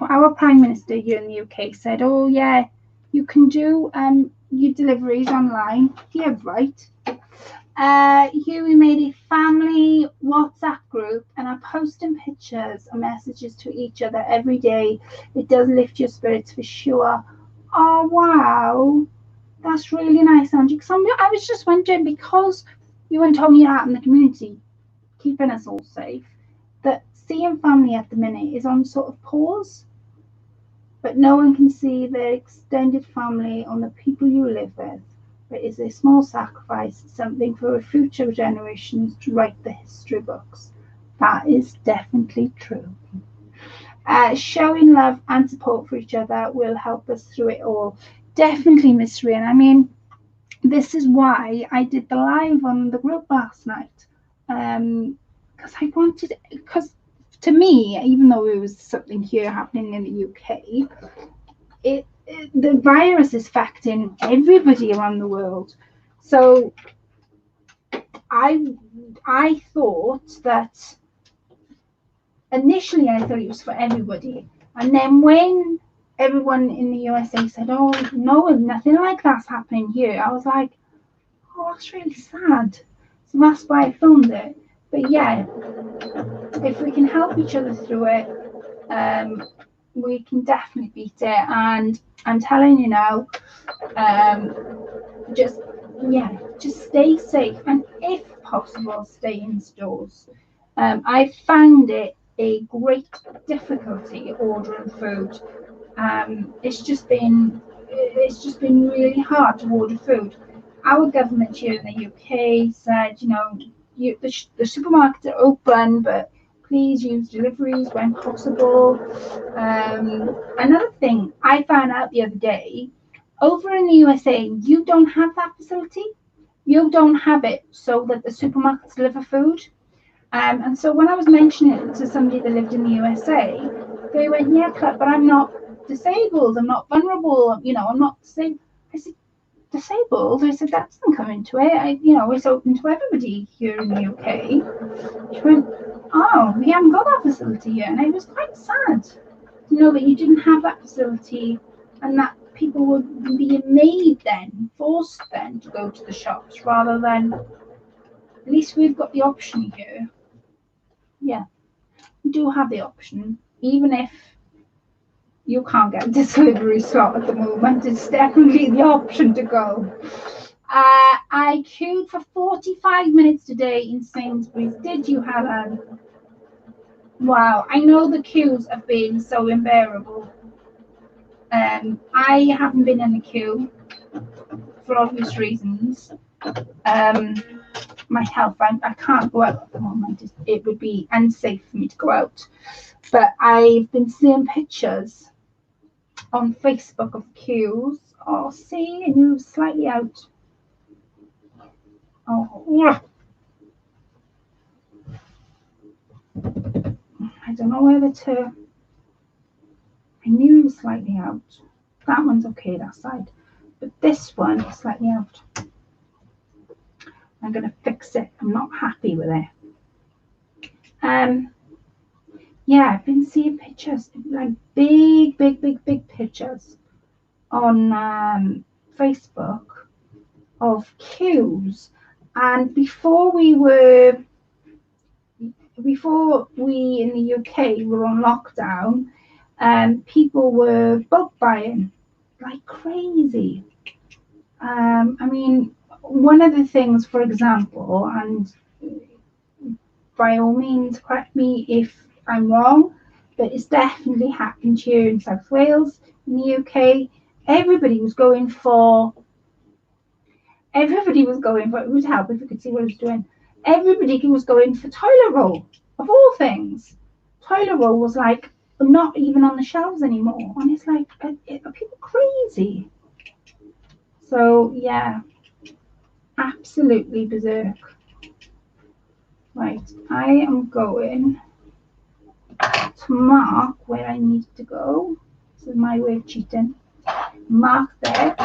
Our Prime Minister here in the UK said, oh yeah, you can do your deliveries online. Yeah, right. Here we made a family WhatsApp group and are posting pictures and messages to each other every day. It does lift your spirits for sure. Oh wow, that's really nice, Angie. I was just wondering, because you were told me out in the community, keeping us all safe, that seeing family at the minute is on sort of pause, but no one can see their extended family on the people you live with. It is a small sacrifice, something for future generations to write the history books. That is definitely true. Showing love and support for each other will help us through it all. Definitely, Miss Ryan. I mean, this is why I did the live on the group last night. Because I wanted, because to me, even though it was something here happening in the UK, the virus is affecting everybody around the world. So I thought that initially I thought it was for everybody, and then when everyone in the USA said, "Oh no, nothing like that's happening here," I was like, "Oh, that's really sad." So that's why I filmed it. But yeah, if we can help each other through it, we can definitely beat it. And I'm telling you now, just stay safe, and if possible, stay indoors. I found it a great difficulty ordering food. It's just been really hard to order food. Our government here in the UK said, the supermarkets are open, but please use deliveries when possible. Another thing I found out the other day, over in the USA, you don't have that facility. You don't have it so that the supermarkets deliver food. And so when I was mentioning it to somebody that lived in the USA, they went, yeah, but I'm not disabled. I'm not vulnerable. I'm not disabled. I said, disabled? I said, that doesn't come into it. It's open to everybody here in the UK. She went, oh, we haven't got that facility yet. And it was quite sad to know that you didn't have that facility and that people would be forced then to go to the shops rather than, at least we've got the option here. Yeah, we do have the option, even if you can't get a delivery slot at the moment. It's definitely the option to go. I queued for 45 minutes today in Sainsbury's. Did you, Helen? Wow, I know the queues have been so unbearable. I haven't been in the queue for obvious reasons. My health, I can't go out at the moment. It would be unsafe for me to go out. But I've been seeing pictures on Facebook of queues. Oh, see, it moves slightly out. Oh, yeah. I don't know whether to. I knew it was slightly out. That one's okay, that side. But this one is slightly out. I'm going to fix it. I'm not happy with it. Yeah, I've been seeing pictures, like big pictures on Facebook of queues. And before we in the UK were on lockdown, people were bulk buying like crazy. I mean, one of the things, for example, and by all means, correct me if I'm wrong, but it's definitely happened here in South Wales, in the UK. Everybody was going for. It would help if you could see what I was doing. Everybody was going for toilet roll, of all things. Toilet roll was like not even on the shelves anymore. And it's like, are people crazy? So, yeah, absolutely berserk. Right, I am going to mark where I need to go. This is my way of cheating. Mark there,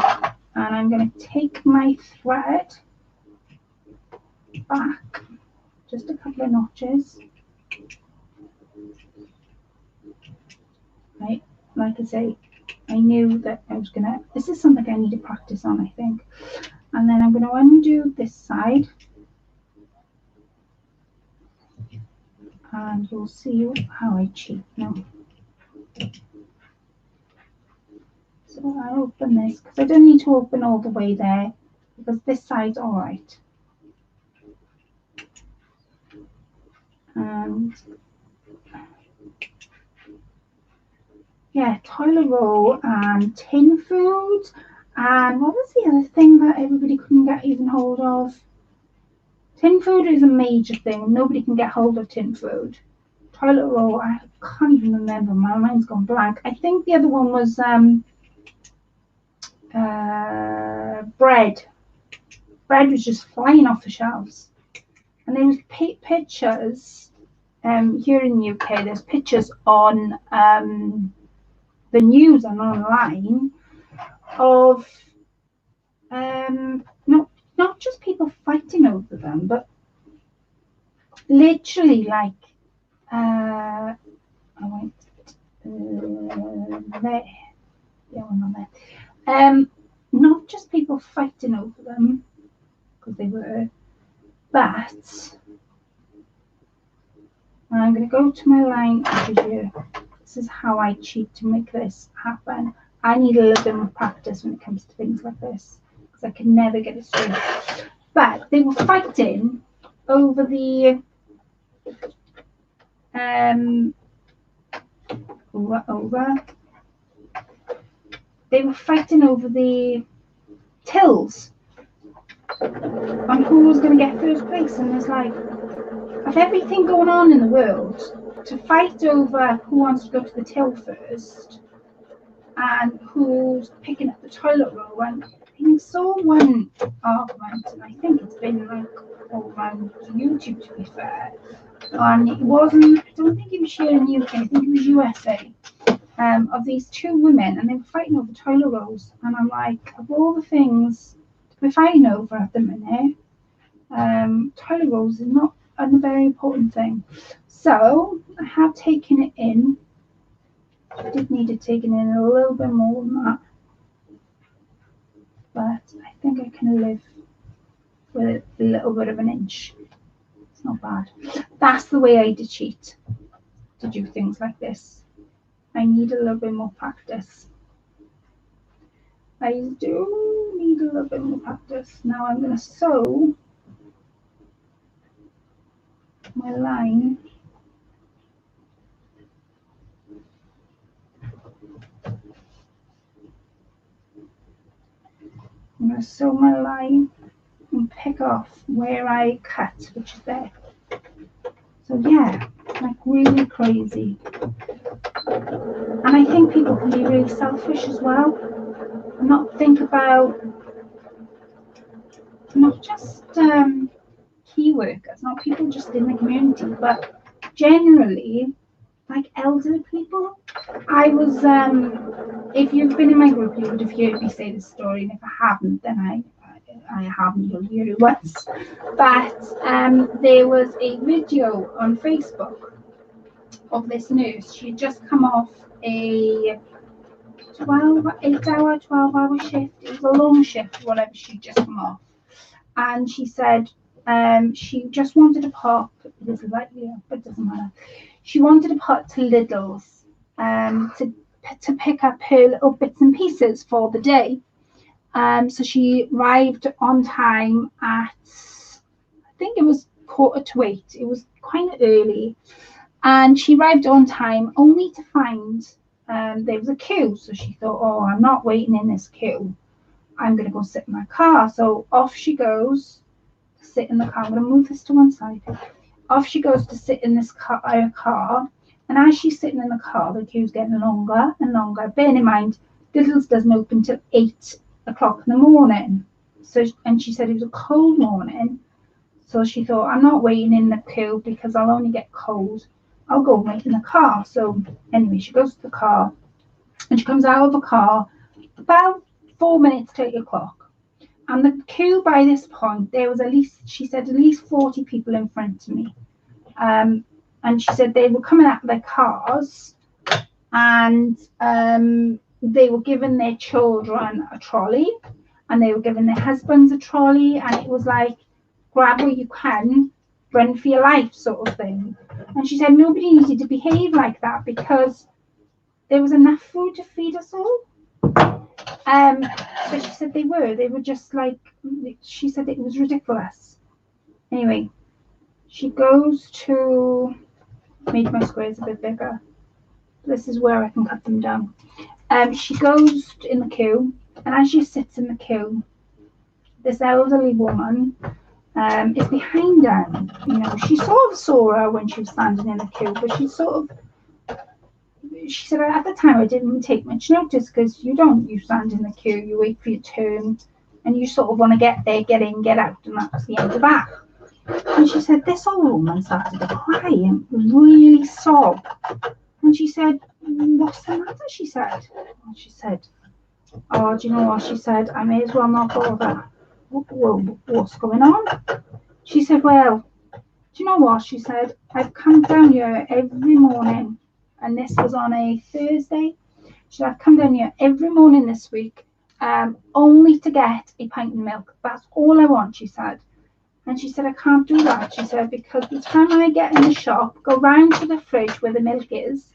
and I'm going to take my thread back just a couple of notches. Right, like I say, I knew that I was gonna. This is something I need to practice on, I think. And then I'm going to undo this side, and you'll see how I cheat now. So I open this because I don't need to open all the way there because this side's all right. And yeah, toilet roll and tin food. And what was the other thing that everybody couldn't get even hold of? Tin food is a major thing. Nobody can get hold of tin food. Toilet roll, I can't even remember. My mind's gone blank. I think the other one was bread. Bread was just flying off the shelves. And there was pictures here in the UK. There's pictures on the news and online of not just people fighting over them, but literally like I went there. Yeah, we're not there. Not just people fighting over them because they were, but I'm going to go to my line here. This is how I cheat to make this happen. I need a little bit more practice when it comes to things like this because I can never get it straight. But they were fighting over the they were fighting over the tills on who was going to get first place, and there's like, of everything going on in the world, to fight over who wants to go to the till first and who's picking up the toilet roll, and I saw one argument, and I think it's been like all around YouTube, to be fair, and it wasn't, I don't think it was here in the UK, I think it was USA, of these two women, and they were fighting over toilet rolls, and I'm like, of all the things we're fighting over at the minute, toilet rolls is not a very important thing. So I have taken it in. I did need it taken in a little bit more than that, but I think I can live with a little bit of an inch. It's not bad. That's the way I cheat to do things like this. I need a little bit more practice. I do need a little bit more practice. Now I'm going to sew my line. I'm going to sew my line and pick off where I cut, which is there. So yeah, like really crazy. And I think people can be really selfish as well, and not think about not just key workers, not people just in the community, but generally like elderly people. I was, if you've been in my group, you would have heard me say this story, and if I haven't, then I haven't, you'll hear it once. But there was a video on Facebook of this nurse. She had just come off a 12-hour shift. It was a long shift, whatever she'd just come off. And she said she just wanted to pop, this is like, yeah, but it doesn't matter. She wanted to pop to Lidl's to pick up her little bits and pieces for the day. So she arrived on time at, I think it was 7:45. It was quite early. And she arrived on time only to find there was a queue. So she thought, oh, I'm not waiting in this queue. I'm going to go sit in my car. So off she goes to sit in the car. I'm going to move this to one side. Off she goes to sit in this car, and as she's sitting in the car, the queue's getting longer and longer. Bearing in mind, Lidl's doesn't open till 8 o'clock in the morning. So, and she said it was a cold morning. So she thought, I'm not waiting in the queue because I'll only get cold. I'll go wait in the car. So anyway, she goes to the car, and she comes out of the car about 4 minutes to 8 o'clock. And the queue by this point, there was at least, she said, at least 40 people in front of me. And she said they were coming out of their cars, and they were giving their children a trolley, and they were giving their husbands a trolley, and it was like, grab what you can, run for your life sort of thing. And she said nobody needed to behave like that because there was enough food to feed us all. But she said they were just like, she said it was ridiculous. Anyway, she goes to, make my squares a bit bigger. This is where I can cut them down. She goes in the queue, and as she sits in the queue, this elderly woman is behind her. You know, she sort of saw her when she was standing in the queue, but she said at the time I didn't take much notice because you stand in the queue, you wait for your turn, and you sort of want to get there, get in, get out, and that's the end of that. And she said this old woman started to cry and really sob. And she said, what's the matter? She said, oh, do you know what? She said, I may as well not bother. Well, what's going on? She said, well, do you know what? She said, I've come down here every morning, and this was on a Thursday. She said, I've come down here every morning this week, only to get a pint of milk. That's all I want, she said. And she said, I can't do that, she said, because the time I get in the shop, go round to the fridge where the milk is,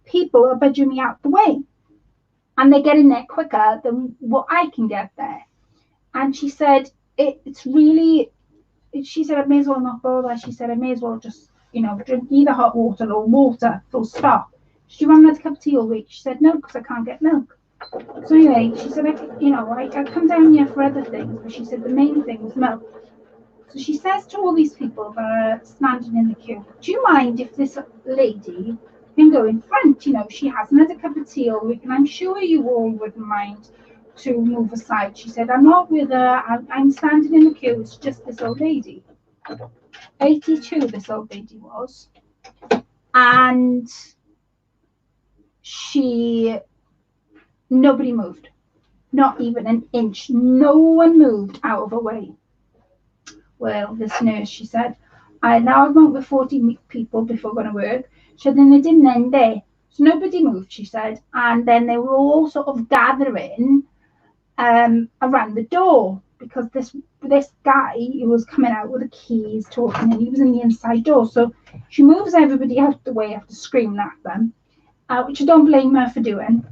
people are budging me out the way. And they get in there quicker than what I can get there. And she said, I may as well not bother. She said, I may as well just you know, drink either hot water or water, full stop. She wanted another cup of tea all week. She said, no, because I can't get milk. So anyway, she said, I come down here for other things, but she said the main thing was milk. So she says to all these people that are standing in the queue, do you mind if this lady can go in front? You know, she hasn't had a cup of tea all week, and I'm sure you all wouldn't mind to move aside. She said, I'm not with her, I'm standing in the queue, it's just this old lady. 82 this old lady was. And nobody moved. Not even an inch. No one moved out of her way. Well, this nurse, she said, now I've went with 40 people before going to work. She said, then it didn't end there. So nobody moved, she said. And then they were all sort of gathering around the door because this guy who was coming out with the keys talking, and he was in the inside door. So she moves everybody out the way after screaming at them, which I don't blame her for doing.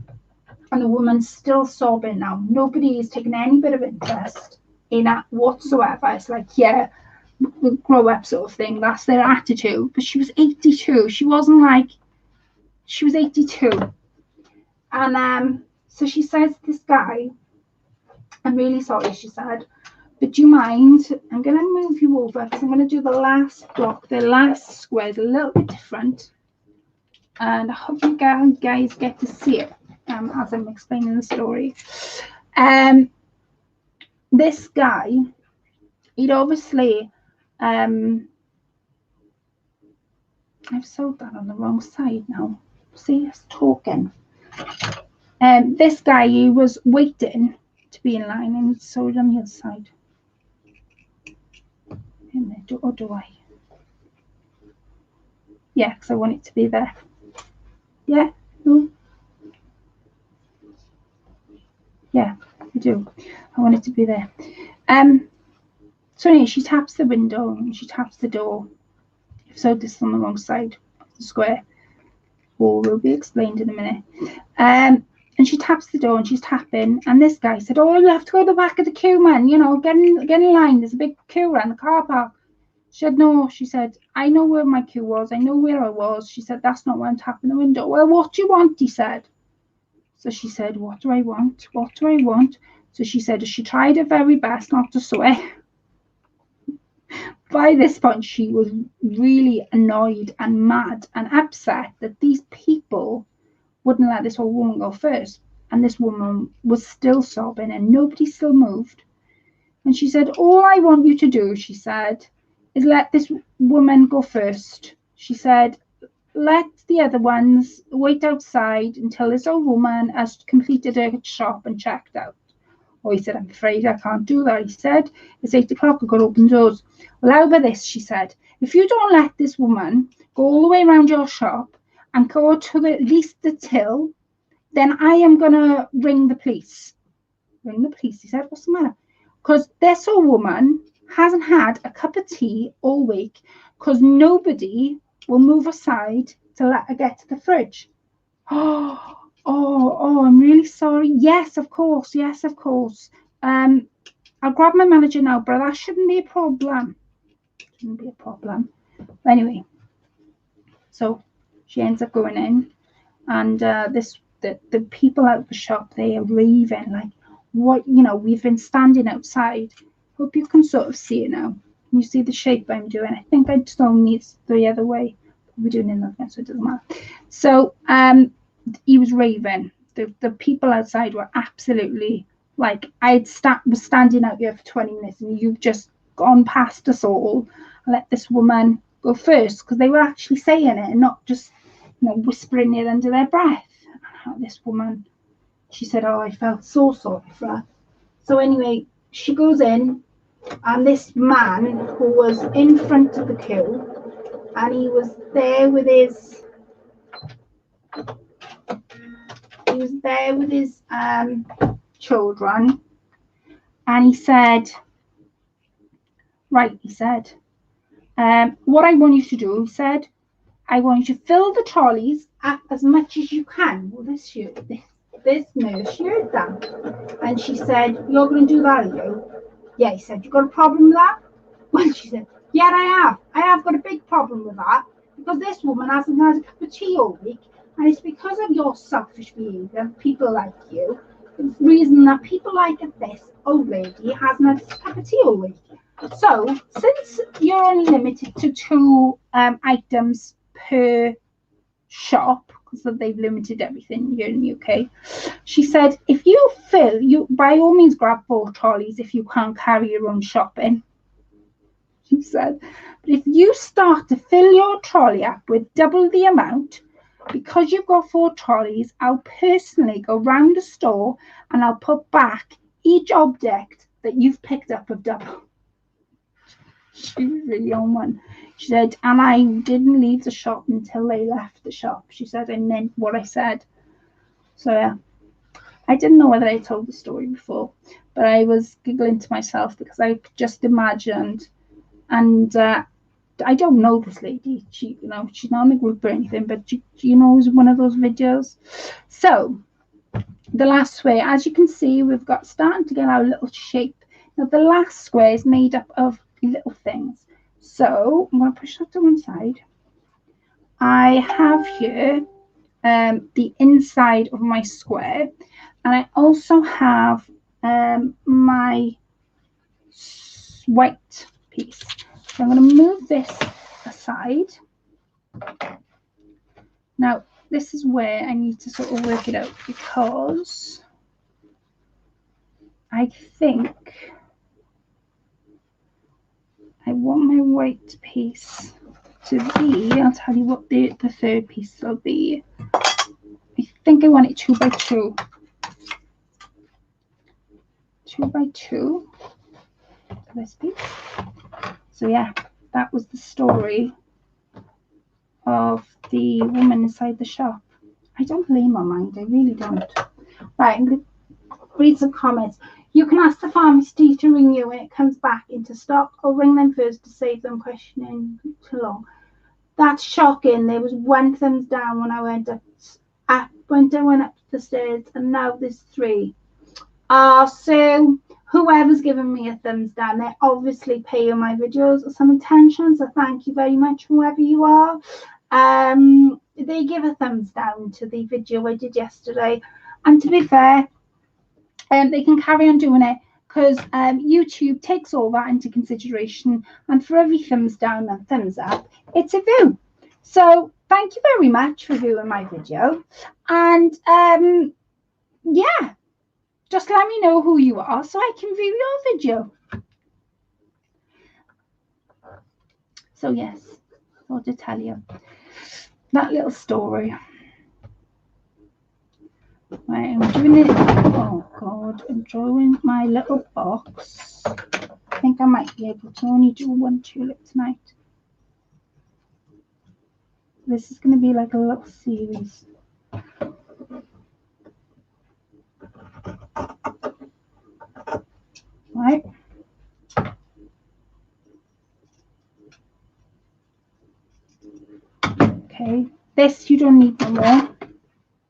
And the woman's still sobbing now. Nobody is taking any bit of interest in that whatsoever. It's like, yeah, grow up sort of thing. That's their attitude. But she was 82. She wasn't like, she was 82. And so she says to this guy, I'm really sorry, she said, but do you mind? I'm going to move you over because I'm going to do the last block. The last square is a little bit different. And I hope you guys get to see it. As I'm explaining the story. This guy, he'd obviously, I've sold that on the wrong side now. See, it's talking. This guy, he was waiting to be in line and he sold on the other side. Or do I? Yeah, because I want it to be there. Yeah, no. Yeah, I do. I want it to be there. So anyway, she taps the window and she taps the door. So this is on the wrong side of the square. Or will be explained in a minute. And she taps the door and she's tapping. And this guy said, oh, you have to go to the back of the queue, man. You know, get in line. There's a big queue around the car park. She said, no. She said, I know where my queue was. I know where I was. She said, that's not why I'm tapping the window. Well, what do you want? He said. So she said, what do I want? What do I want? So she said, she tried her very best not to swear. By this point, she was really annoyed and mad and upset that these people wouldn't let this old woman go first. And this woman was still sobbing and nobody still moved. And she said, all I want you to do, she said, is let this woman go first. She said, let the other ones wait outside until this old woman has completed her shop and checked out. Oh, he said, I'm afraid I can't do that. He said, it's 8 o'clock, I've got to open doors. Well, how about this, she said, if you don't let this woman go all the way around your shop and go to at least the till, then I am going to ring the police. Ring the police, he said, what's the matter? Because this old woman hasn't had a cup of tea all week because nobody will move aside to let her get to the fridge. Oh, I'm really sorry. Yes, of course. I'll grab my manager now, but that shouldn't be a problem. Shouldn't be a problem. Anyway, so she ends up going in, and the people out the shop, they are raving like, what, you know, we've been standing outside. Hope you can sort of see it now. You see the shape I'm doing. I think I still need the other way. We're doing it nothing, so it doesn't matter. So he was raving. The people outside were absolutely like, was standing out here for 20 minutes and you've just gone past us all and let this woman go first, because they were actually saying it and not just, you know, whispering it under their breath. This woman, she said, oh, I felt so sorry for her. So anyway, she goes in, and this man who was in front of the queue, and he was there with his children, and he said, right, he said, what I want you to do, he said, I want you to fill the trolleys up as much as you can. Well, this nurse heard that, and she said, you're going to do that, are you? Yeah, he said, you got a problem with that? Well, she said, Yeah, I have got a big problem with that because this woman hasn't had a cup of tea all week, and it's because of your selfish behaviour, people like you. The reason that people like this old lady hasn't had a cup of tea all week. So, since you're only limited to two items per shop, because they've limited everything here in the UK, she said, if you fill, you by all means grab 4 trolleys if you can't carry your own shopping. She said, but if you start to fill your trolley up with double the amount, because you've got 4 trolleys, I'll personally go round the store and I'll put back each object that you've picked up of double. She was really on one. She said, and I didn't leave the shop until they left the shop. She said, I meant what I said. So yeah, I didn't know whether I told the story before, but I was giggling to myself because I just imagined. And I don't know this lady. She, she's not in a group or anything, but she knows one of those videos. So the last square, as you can see, we've got starting to get our little shape. Now the last square is made up of little things. So I'm going to push that to one side. I have here the inside of my square, and I also have my white piece. So I'm going to move this aside. Now, this is where I need to sort of work it out because I think I want my white piece to be, I'll tell you what the third piece will be. I think I want it 2 by 2. 2 by 2 for this piece. So yeah, that was the story of the woman inside the shop. I don't blame her mind, I really don't. Right, I'm going to read some comments. You can ask the pharmacy to ring you when it comes back into stock, or ring them first to save them questioning too long. That's shocking. There was 1 thumbs down when I went up the stairs, and now there's 3. So whoever's given me a thumbs down, they're obviously paying my videos some attention. So thank you very much, whoever you are. They give a thumbs down to the video I did yesterday, and to be fair, they can carry on doing it because YouTube takes all that into consideration, and for every thumbs down and thumbs up, it's a view. So thank you very much for viewing my video, and yeah, just let me know who you are so I can view your video. So yes, I thought to tell you that little story. Right, I'm doing it. Oh God, I'm drawing my little box. I think I might be able to only do 1 tulip tonight. This is going to be like a little series. Right. Okay, this you don't need no more.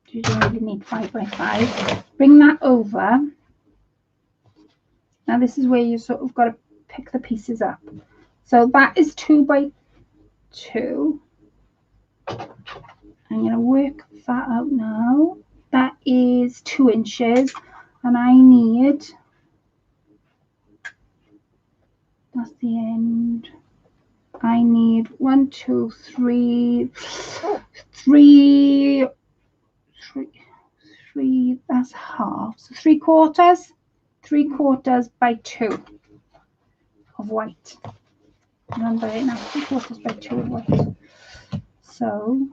You don't really need 5 by 5. Bring that over. Now this is where you sort of got to pick the pieces up. So that is 2 by 2. I'm going to work that out now. That is 2 inches, and I need, that's the end. I need 1, 2, 3, 3, that's half. So 3/4 by 2 of white. Remember it now, 3/4 by 2 of white. So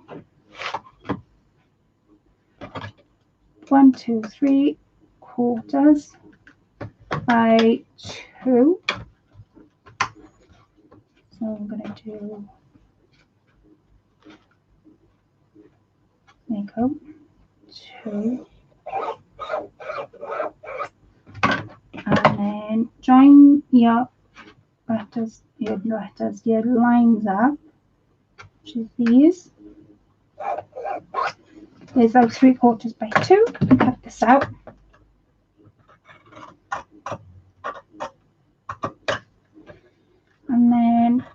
1, 2, 3/4 by 2. So I'm going to do, there you go, 2. And then join your lines up, which is these. There's those 3/4 by 2. Cut this out. And then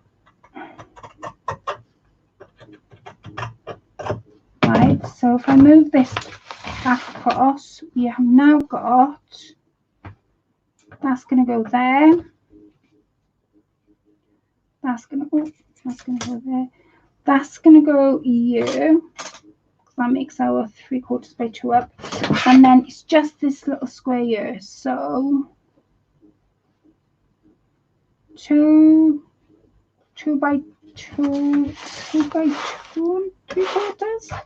if I move this back across, we have now got, that's going to go there. That's going to go there. That's going to go here. That makes our 3/4 by 2 up. And then it's just this little square here. So 2 by 2, 2 by 2 3/4.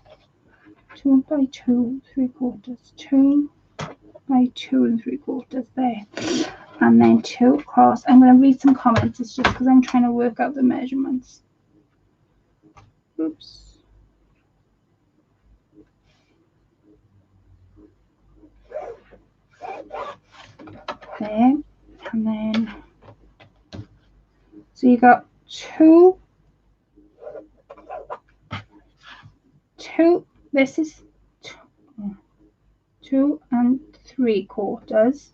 2 by 2 3/4. 2 by 2 3/4 there. And then 2 across. I'm going to read some comments. It's just because I'm trying to work out the measurements. Oops. There. And then, so you got 2, this is 2 and 3/4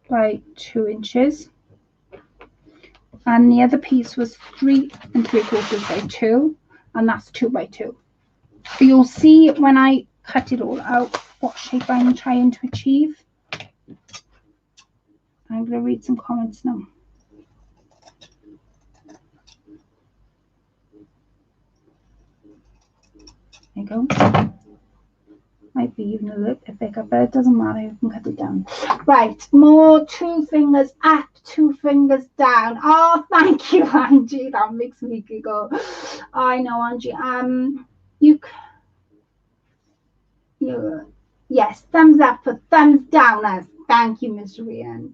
by 2 inches. And the other piece was 3 3/4 by 2, and that's 2 by 2. You'll see when I cut it all out what shape I'm trying to achieve. I'm going to read some comments now. There you go. Might be even a little bit bigger, but it doesn't matter. You can cut it down. Right, more 2 fingers up, 2 fingers down. Oh, thank you, Angie. That makes me giggle. I know, Angie. Yes, thumbs up for thumbs downers. Thank you, Miss Rian.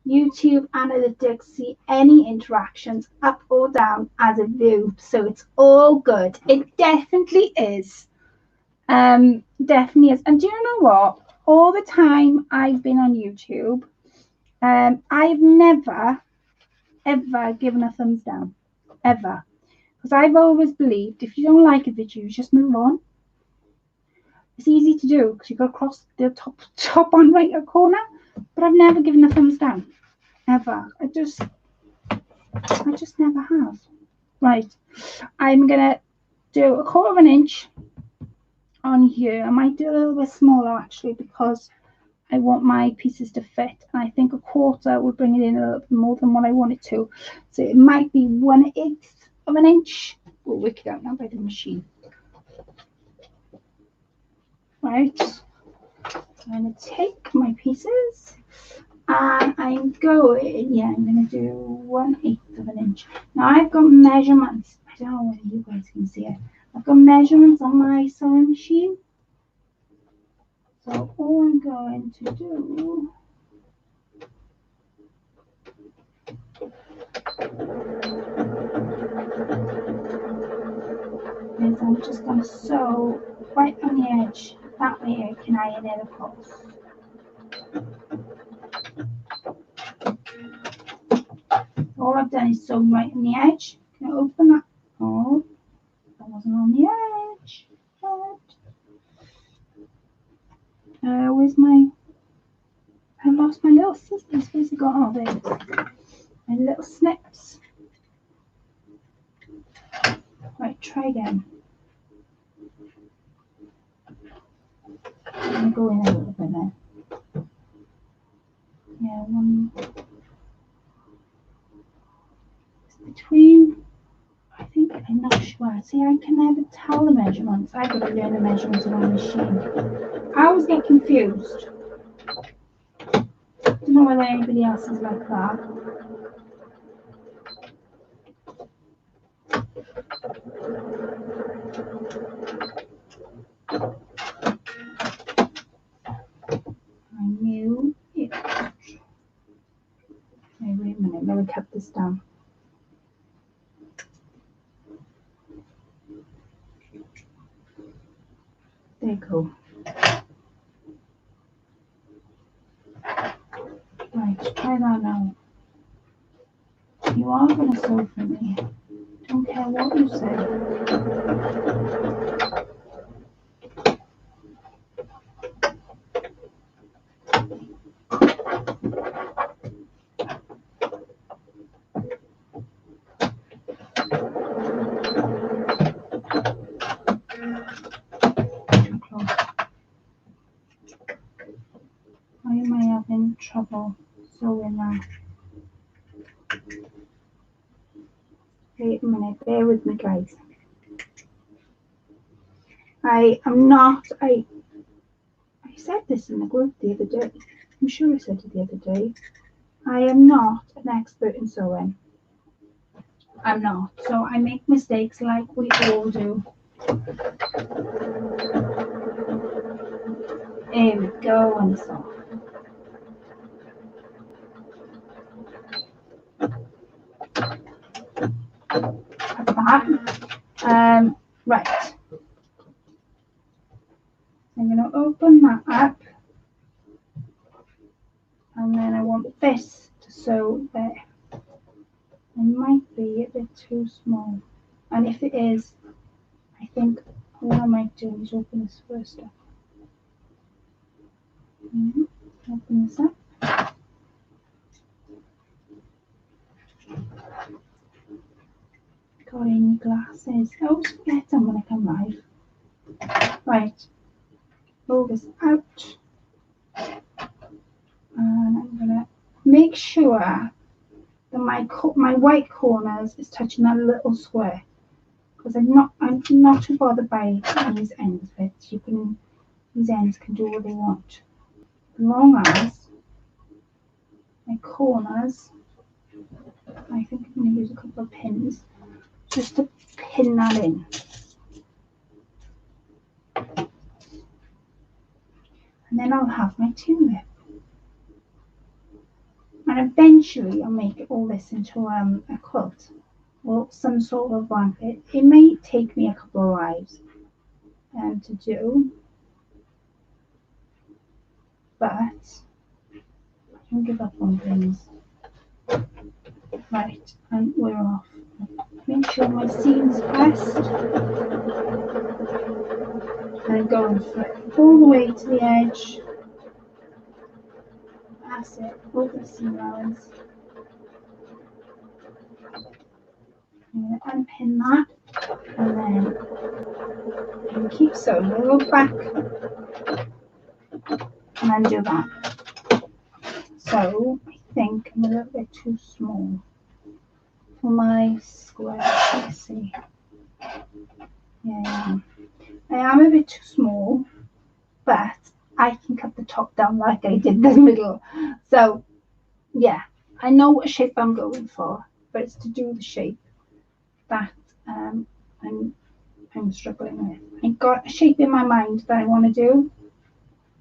YouTube analytics see any interactions up or down as a view, so it's all good. It definitely is. Definitely is. And do you know what? All the time I've been on YouTube, I've never ever given a thumbs down, ever, because I've always believed if you don't like a video, you just move on. It's easy to do because you go across the top on right corner, but I've never given a thumbs down, ever. I just never have. Right, I'm gonna do 1/4 inch on here. I might do a little bit smaller actually because I want my pieces to fit, and I think 1/4 would bring it in a little bit more than what I want it to. So it might be 1/8 of an inch. We'll work it out now by the machine. Right, so I'm going to take my pieces and I'm going to do 1/8 of an inch. Now I've got measurements. I don't know whether you guys can see it. I've got measurements on my sewing machine. So all I'm going to do is I'm just going to sew right on the edge. That way I can iron it across. All I've done is sew right on the edge. Can I open that? Oh, that wasn't on the edge. Where's my... I lost my little scissors. Where's it gone? Oh, there it is. My little snips. Right, try again. I'm going to go in a little bit there. Yeah, one between, I think, I'm not sure. See, I can never tell the measurements. I've got to learn the measurements on my machine. I always get confused. I don't know whether anybody else is like that. I knew it. Okay, wait a minute. Let me cut this down. There you go. Right, try that now. You are going to sew for me. Don't care what you say. having trouble sewing now. Wait a minute, bear with me, guys. I said this in the group the other day. I'm sure I said it the other day. I am not an expert in sewing. I'm not. So I make mistakes like we all do. Here we go, and so. That. Right. I'm going to open that up, and then I want this to sew there. It might be a bit too small, and if it is, I think what I might do is open this first up. Open this up. Got any glasses? I always forget them when I come live. Right, roll this out, and I'm gonna make sure that my white corners is touching that little square, because I'm not too bothered by these ends bits. These ends can do what they want, as long as my corners. I think I'm going to use a couple of pins just to pin that in. And then I'll have my tulip. And eventually I'll make all this into a quilt or some sort of blanket. It may take me a couple of lives to do, but I don't give up on things. Right, and we're off. Make sure my seam's pressed. And go and flip all the way to the edge. That's it, over the seam allowance. I'm going to unpin that, and then I'm going to keep sewing. We'll look back and undo that. So I think I'm a little bit too small for my square. Let's see. Yeah, I am a bit too small, but I can cut the top down like I did the middle. So yeah, I know what shape I'm going for, but it's to do the shape that I'm struggling with. I got a shape in my mind that I want to do.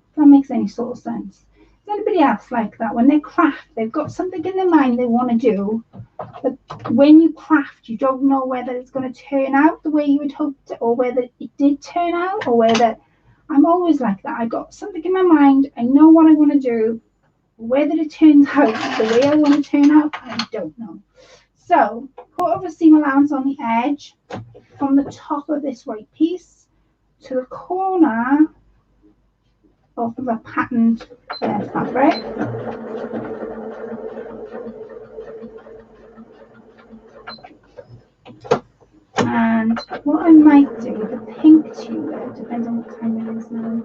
If that makes any sort of sense. Is anybody else like that? When they craft, they've got something in their mind they want to do, but when you craft, you don't know whether it's going to turn out the way you had hoped, or whether it did turn out, or whether. I'm always like that. I got something in my mind. I know what I want to do. Whether it turns out the way I want to turn out, I don't know. So, put of a seam allowance on the edge from the top of this white piece to the corner of the patterned fabric. And what I might do, the pink tulip, depends on what time it is now.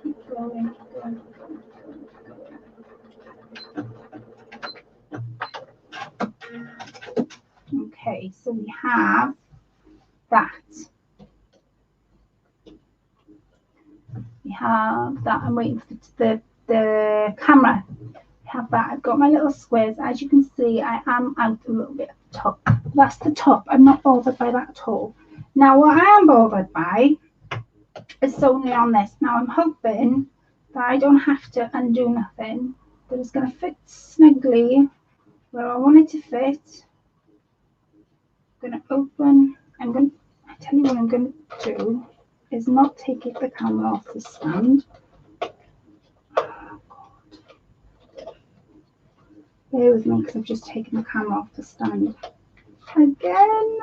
Keep going, keep going, keep going, keep going. Okay, so we have that. We have that. I'm waiting for the camera. We have that. I've got my little squares. As you can see, I am out a little bit at the top. That's the top. I'm not bothered by that at all. Now, what I am bothered by is sewing on this. Now, I'm hoping that I don't have to undo nothing, that it's going to fit snugly where I want it to fit. I'm going to open. I tell you what I'm going to do is not take the camera off the stand. Oh, God. Bear with me because I've just taken the camera off the stand again.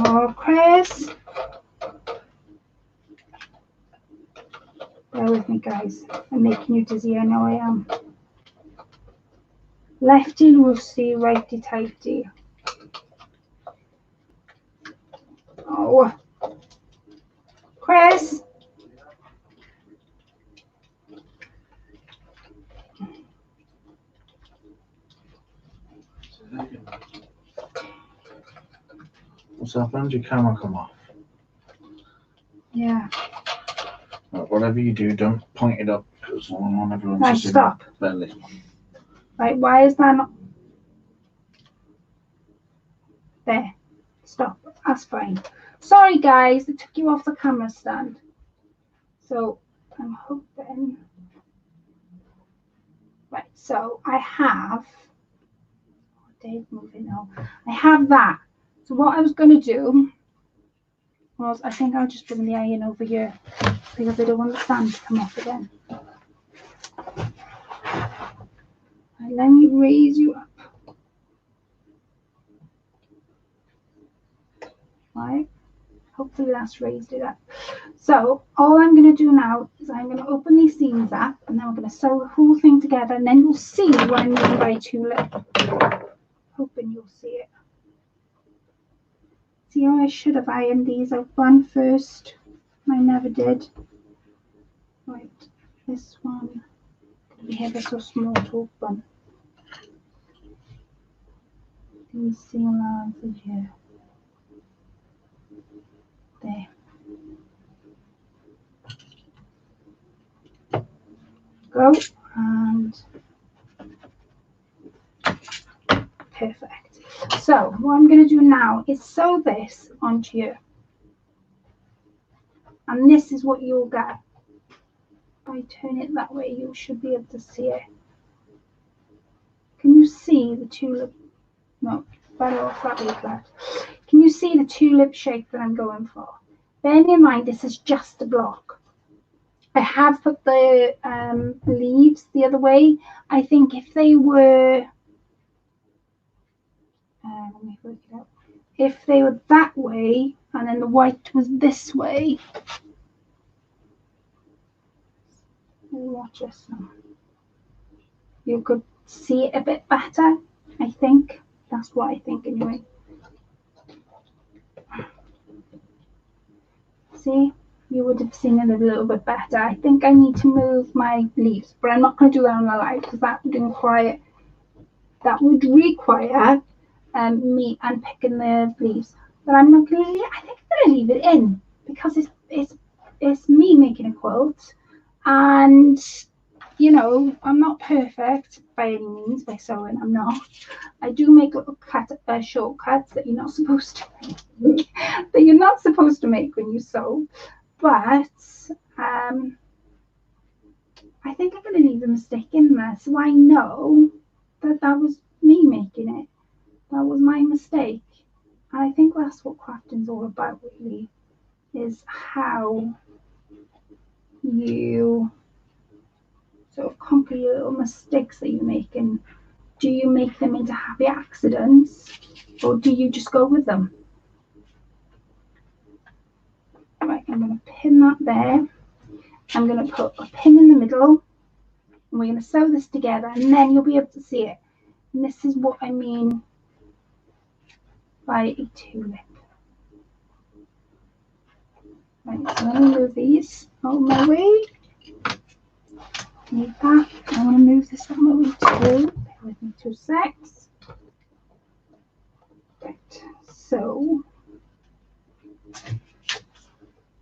Oh, Chris. Bear with me, guys. I'm making you dizzy. I know I am. Lefty loosey, righty tighty. Oh, Chris. What's happened? Your camera come off. Yeah. Right, whatever you do, don't point it up because I want everyone Right, to see stop. my belly. Right, why is that not? There. Stop. That's fine. Sorry, guys. It took you off the camera stand. So, I'm hoping. Right, so I have. Dave's moving now. I have that. So, what I was going to do was, I think I'll just bring the iron over here because I don't want the stand to come off again. And let me raise you up. Right. Hopefully that's raised it up. So all I'm going to do now is I'm going to open these seams up and then we're going to sew the whole thing together and then you'll see what I mean by tulip. Hoping you'll see it. See how I should have ironed these out one first. I never did. Right, this one. We have so small to open. These seam lines are here. There. Go and perfect. So what I'm going to do now is sew this onto you, and this is what you'll get. If I turn it that way, you should be able to see it. Can you see the tulip? No, better off that leaflet. Can you see the tulip shape that I'm going for? Bearing in mind this is just a block. I have put the leaves the other way. I think if they were, let me work it out. If they were that way and then the white was this way, watch this now. You could see it a bit better. I think that's what I think anyway. See, you would have seen it a little bit better. I think I need to move my leaves, but I'm not going to do that on the live because that would require me unpicking the leaves. But I'm not going to. I think I'm going to leave it in because it's me making a quilt, and you know I'm not perfect by any means by sewing. I'm not. I do make little shortcuts that you're not supposed to make, when you sew. But I think I'm going to leave a mistake in there so I know that was me making it. That was my mistake. And I think that's what crafting's all about, really, is how you sort of conquer your little mistakes that you make, and do you make them into happy accidents or do you just go with them? Right, I'm going to pin that there. I'm going to put a pin in the middle and we're going to sew this together and then you'll be able to see it. And this is what I mean by a tulip. Right, so I'm going to move these out of my way. Need that. I want to move this out of my way too. Bear with me 2 secs. Right, so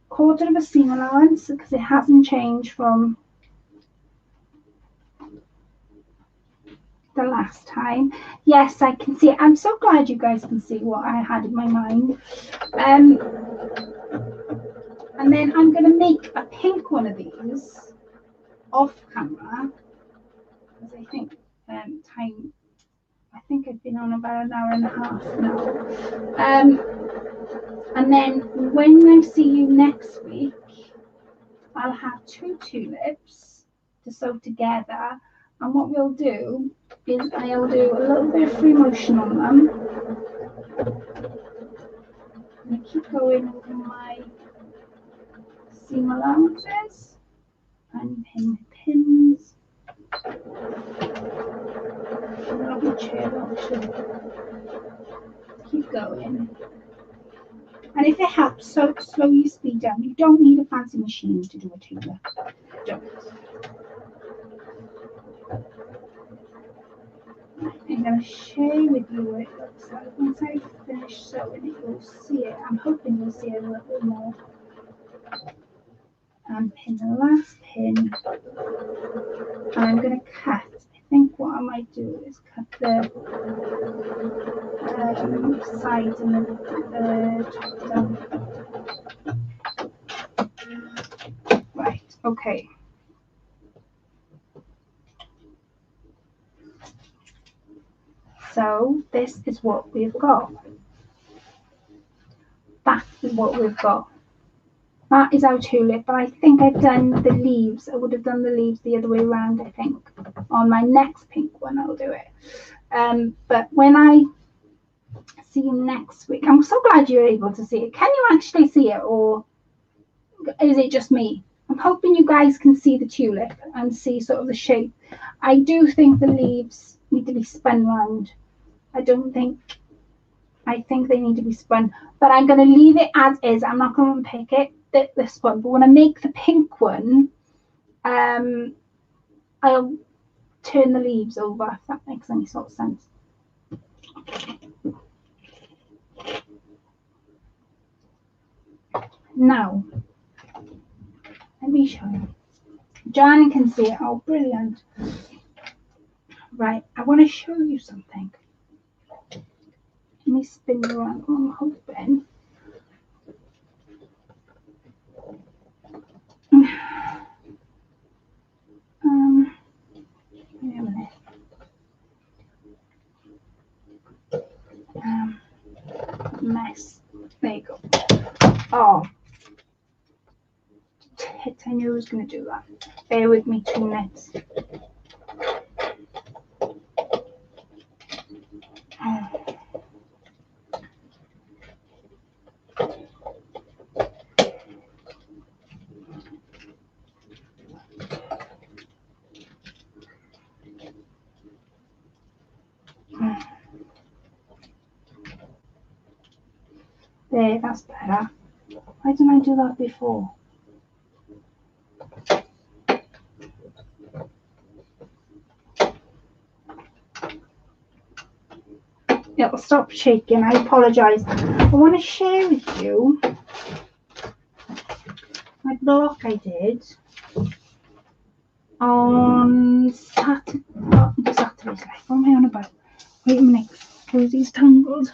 1/4 of a seam allowance because it hasn't changed from the last time. Yes, I can see it. I'm so glad you guys can see what I had in my mind. And then I'm going to make a pink one of these off camera because I think I think I've been on about an hour and a half now. And then when I see you next week, I'll have 2 tulips to sew together. And what we'll do is I'll do a little bit of free motion on them. I'm going to keep going over my seam allowances. unpin my pins. Not my chair, actually. Keep going. And if it helps, so slow your speed down. You don't need a fancy machine to do a tulip. Don't. I'm going to share with you what it looks like. Once I finish sewing it, you'll see it. I'm hoping you'll see it a little bit more. And pin the last pin. And I'm going to cut. I think what I might do is cut the sides and the top down. Right, okay. So this is what we've got. That is what we've got. That is our tulip, but I think I've done the leaves. I would have done the leaves the other way around, I think. On my next pink one, I'll do it. But when I see you next week, I'm so glad you're able to see it. Can you actually see it, or is it just me? I'm hoping you guys can see the tulip and see sort of the shape. I do think the leaves need to be spun round. I think they need to be spun, but I'm going to leave it as is. I'm not going to pick it, this one, but when I make the pink one, I'll turn the leaves over, if that makes any sort of sense. Now, let me show you. Jan can see it. Oh, brilliant. Right, I want to show you something. Let me spin you around. I'm hoping. Wait a minute. Mess. There you go. Oh. Tit, I knew I was going to do that. Bear with me 2 minutes. There, that's better. Why didn't I do that before? It'll stop shaking. I apologise. I want to share with you my block I did on Saturday. Oh, Saturday's left. What am I on about? Wait a minute. Close these tangles.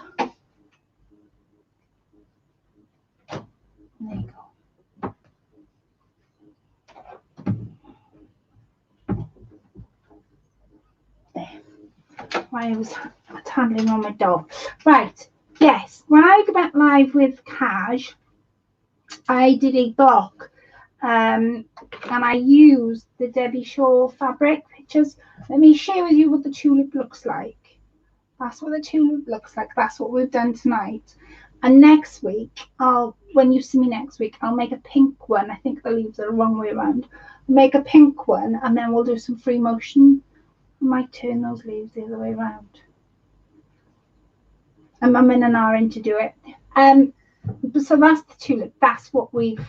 There you go. There. Why I was handling on my dog. Right. Yes. When I went live with Cash, I did a block. And I used the Debbie Shaw fabric pictures. Let me share with you what the tulip looks like. That's what the tulip looks like. That's what we've done tonight. And next week, when you see me next week, I'll make a pink one. I think the leaves are the wrong way around. I'll make a pink one, and then we'll do some free motion. I might turn those leaves the other way around. And I'm in an hour in to do it. So that's the tulip. That's what we've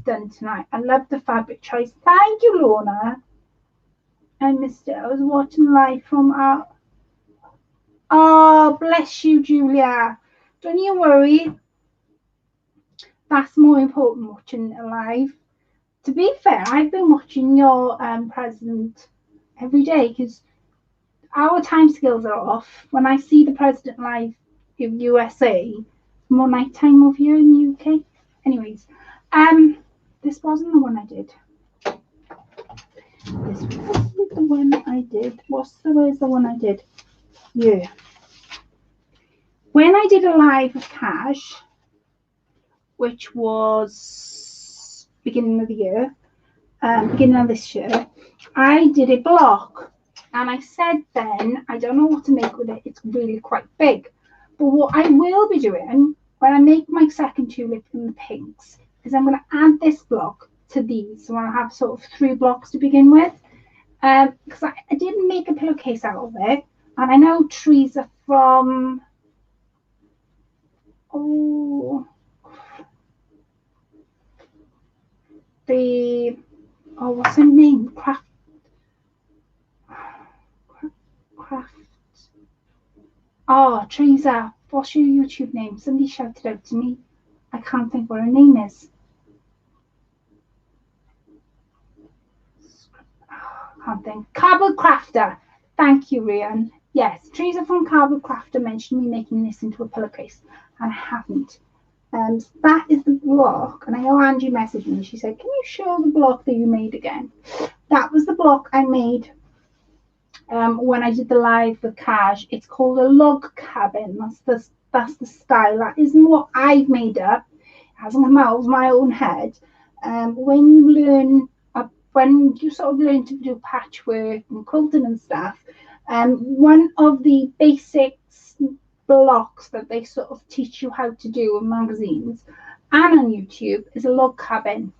done tonight. I love the fabric choice. Thank you, Lorna. I missed it. I was watching live from our... Oh, bless you, Julia. Don't you worry. That's more important, watching it live. To be fair, I've been watching your president every day because our time scales are off. When I see the president live in USA, more nighttime over here in the UK. Anyways, this wasn't the one I did. This wasn't the one I did. Where's the one I did? Yeah. When I did a live with Cash, which was beginning of the year, beginning of this year, I did a block, and I said then, I don't know what to make with it. It's really quite big. But what I will be doing when I make my second tulip in the pinks is I'm going to add this block to these. So I'll have sort of 3 blocks to begin with. Because I didn't make a pillowcase out of it. And I know trees are from, what's her name? Craft. Teresa, what's your YouTube name? Somebody shouted out to me. I can't think what her name is. Can't think. Cardboard Crafter. Thank you, Rhian. Yes, Teresa from Cardboard Crafter mentioned me making this into a pillowcase, and I haven't. That is the block, and I know Angie messaged me. She said, "Can you show the block that you made again?" That was the block I made when I did the live with Kaj. It's called a log cabin. That's the style. That isn't what I've made up. It hasn't come out of my own head. When you sort of learn to do patchwork and quilting and stuff, one of the basics blocks that they sort of teach you how to do in magazines and on YouTube is a log cabin.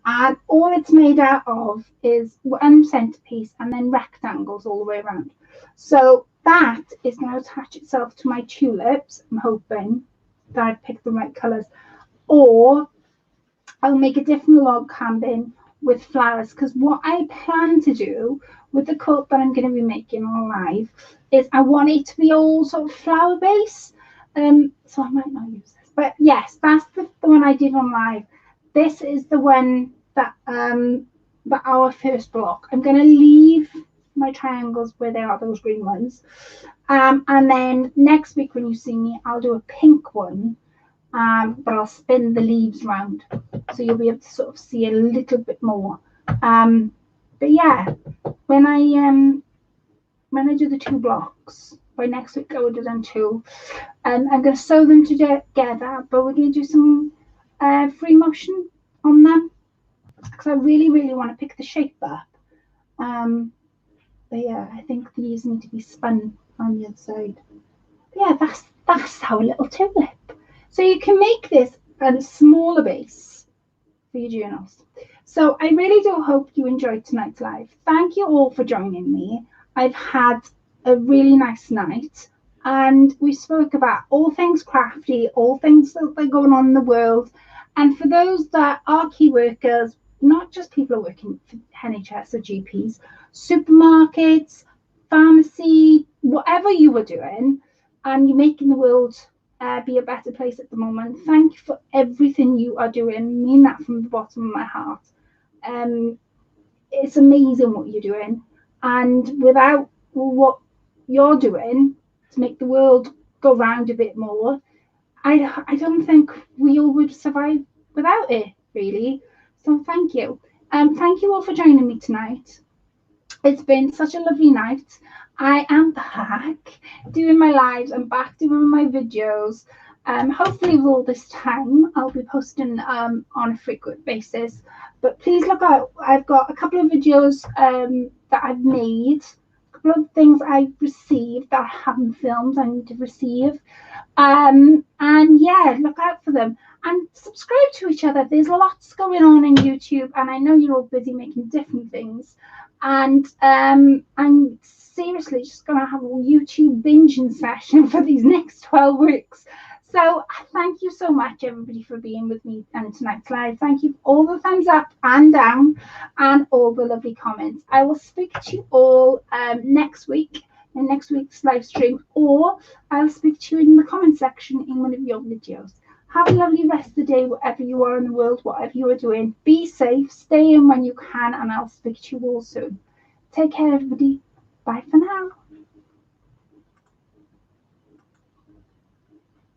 And all it's made out of is one centerpiece and then rectangles all the way around. So that is going to attach itself to my tulips. I'm hoping that I've picked the right colours. Or I'll make a different log cabin with flowers, because what I plan to do with the quilt that I'm going to be making on live is I want it to be all sort of flower base. So I might not use this, but yes, that's the one I did on live. This is the one that our first block. I'm going to leave my triangles where they are, those green ones, and then next week when you see me, I'll do a pink one. But I'll spin the leaves round, so you'll be able to sort of see a little bit more. But yeah, when I do the 2 blocks by next week, I will do them 2. I'm going to sew them together, but we're going to do some free motion on them because I really, really want to pick the shape up. But yeah, I think these need to be spun on the other side. But yeah, that's our little tulip. So you can make this a smaller base for your journals. So I really do hope you enjoyed tonight's live. Thank you all for joining me. I've had a really nice night, and we spoke about all things crafty, all things that are going on in the world. And for those that are key workers, not just people working for NHS or GPs, supermarkets, pharmacy, whatever you were doing, and you're making the world be a better place at the moment. Thank you for everything you are doing. I mean that from the bottom of my heart. It's amazing what you're doing, and without what you're doing to make the world go round a bit more, I don't think we all would survive without it, really. So thank you. Thank you all for joining me tonight. It's been such a lovely night. I am back doing my lives. I'm back doing my videos. Hopefully with all this time, I'll be posting on a frequent basis. But please look out. I've got a couple of videos that I've made, a couple of things I've received that I haven't filmed, I need to receive. And yeah, look out for them. And subscribe to each other. There's lots going on in YouTube, and I know you're all busy making different things. And I'm seriously just going to have a YouTube binging session for these next 12 weeks. So thank you so much, everybody, for being with me on tonight's live. Thank you for all the thumbs up and down and all the lovely comments. I will speak to you all next week in next week's live stream, or I'll speak to you in the comment section in one of your videos. Have a lovely rest of the day, wherever you are in the world, whatever you are doing. Be safe, stay in when you can, and I'll speak to you all soon. Take care, everybody. Bye for now.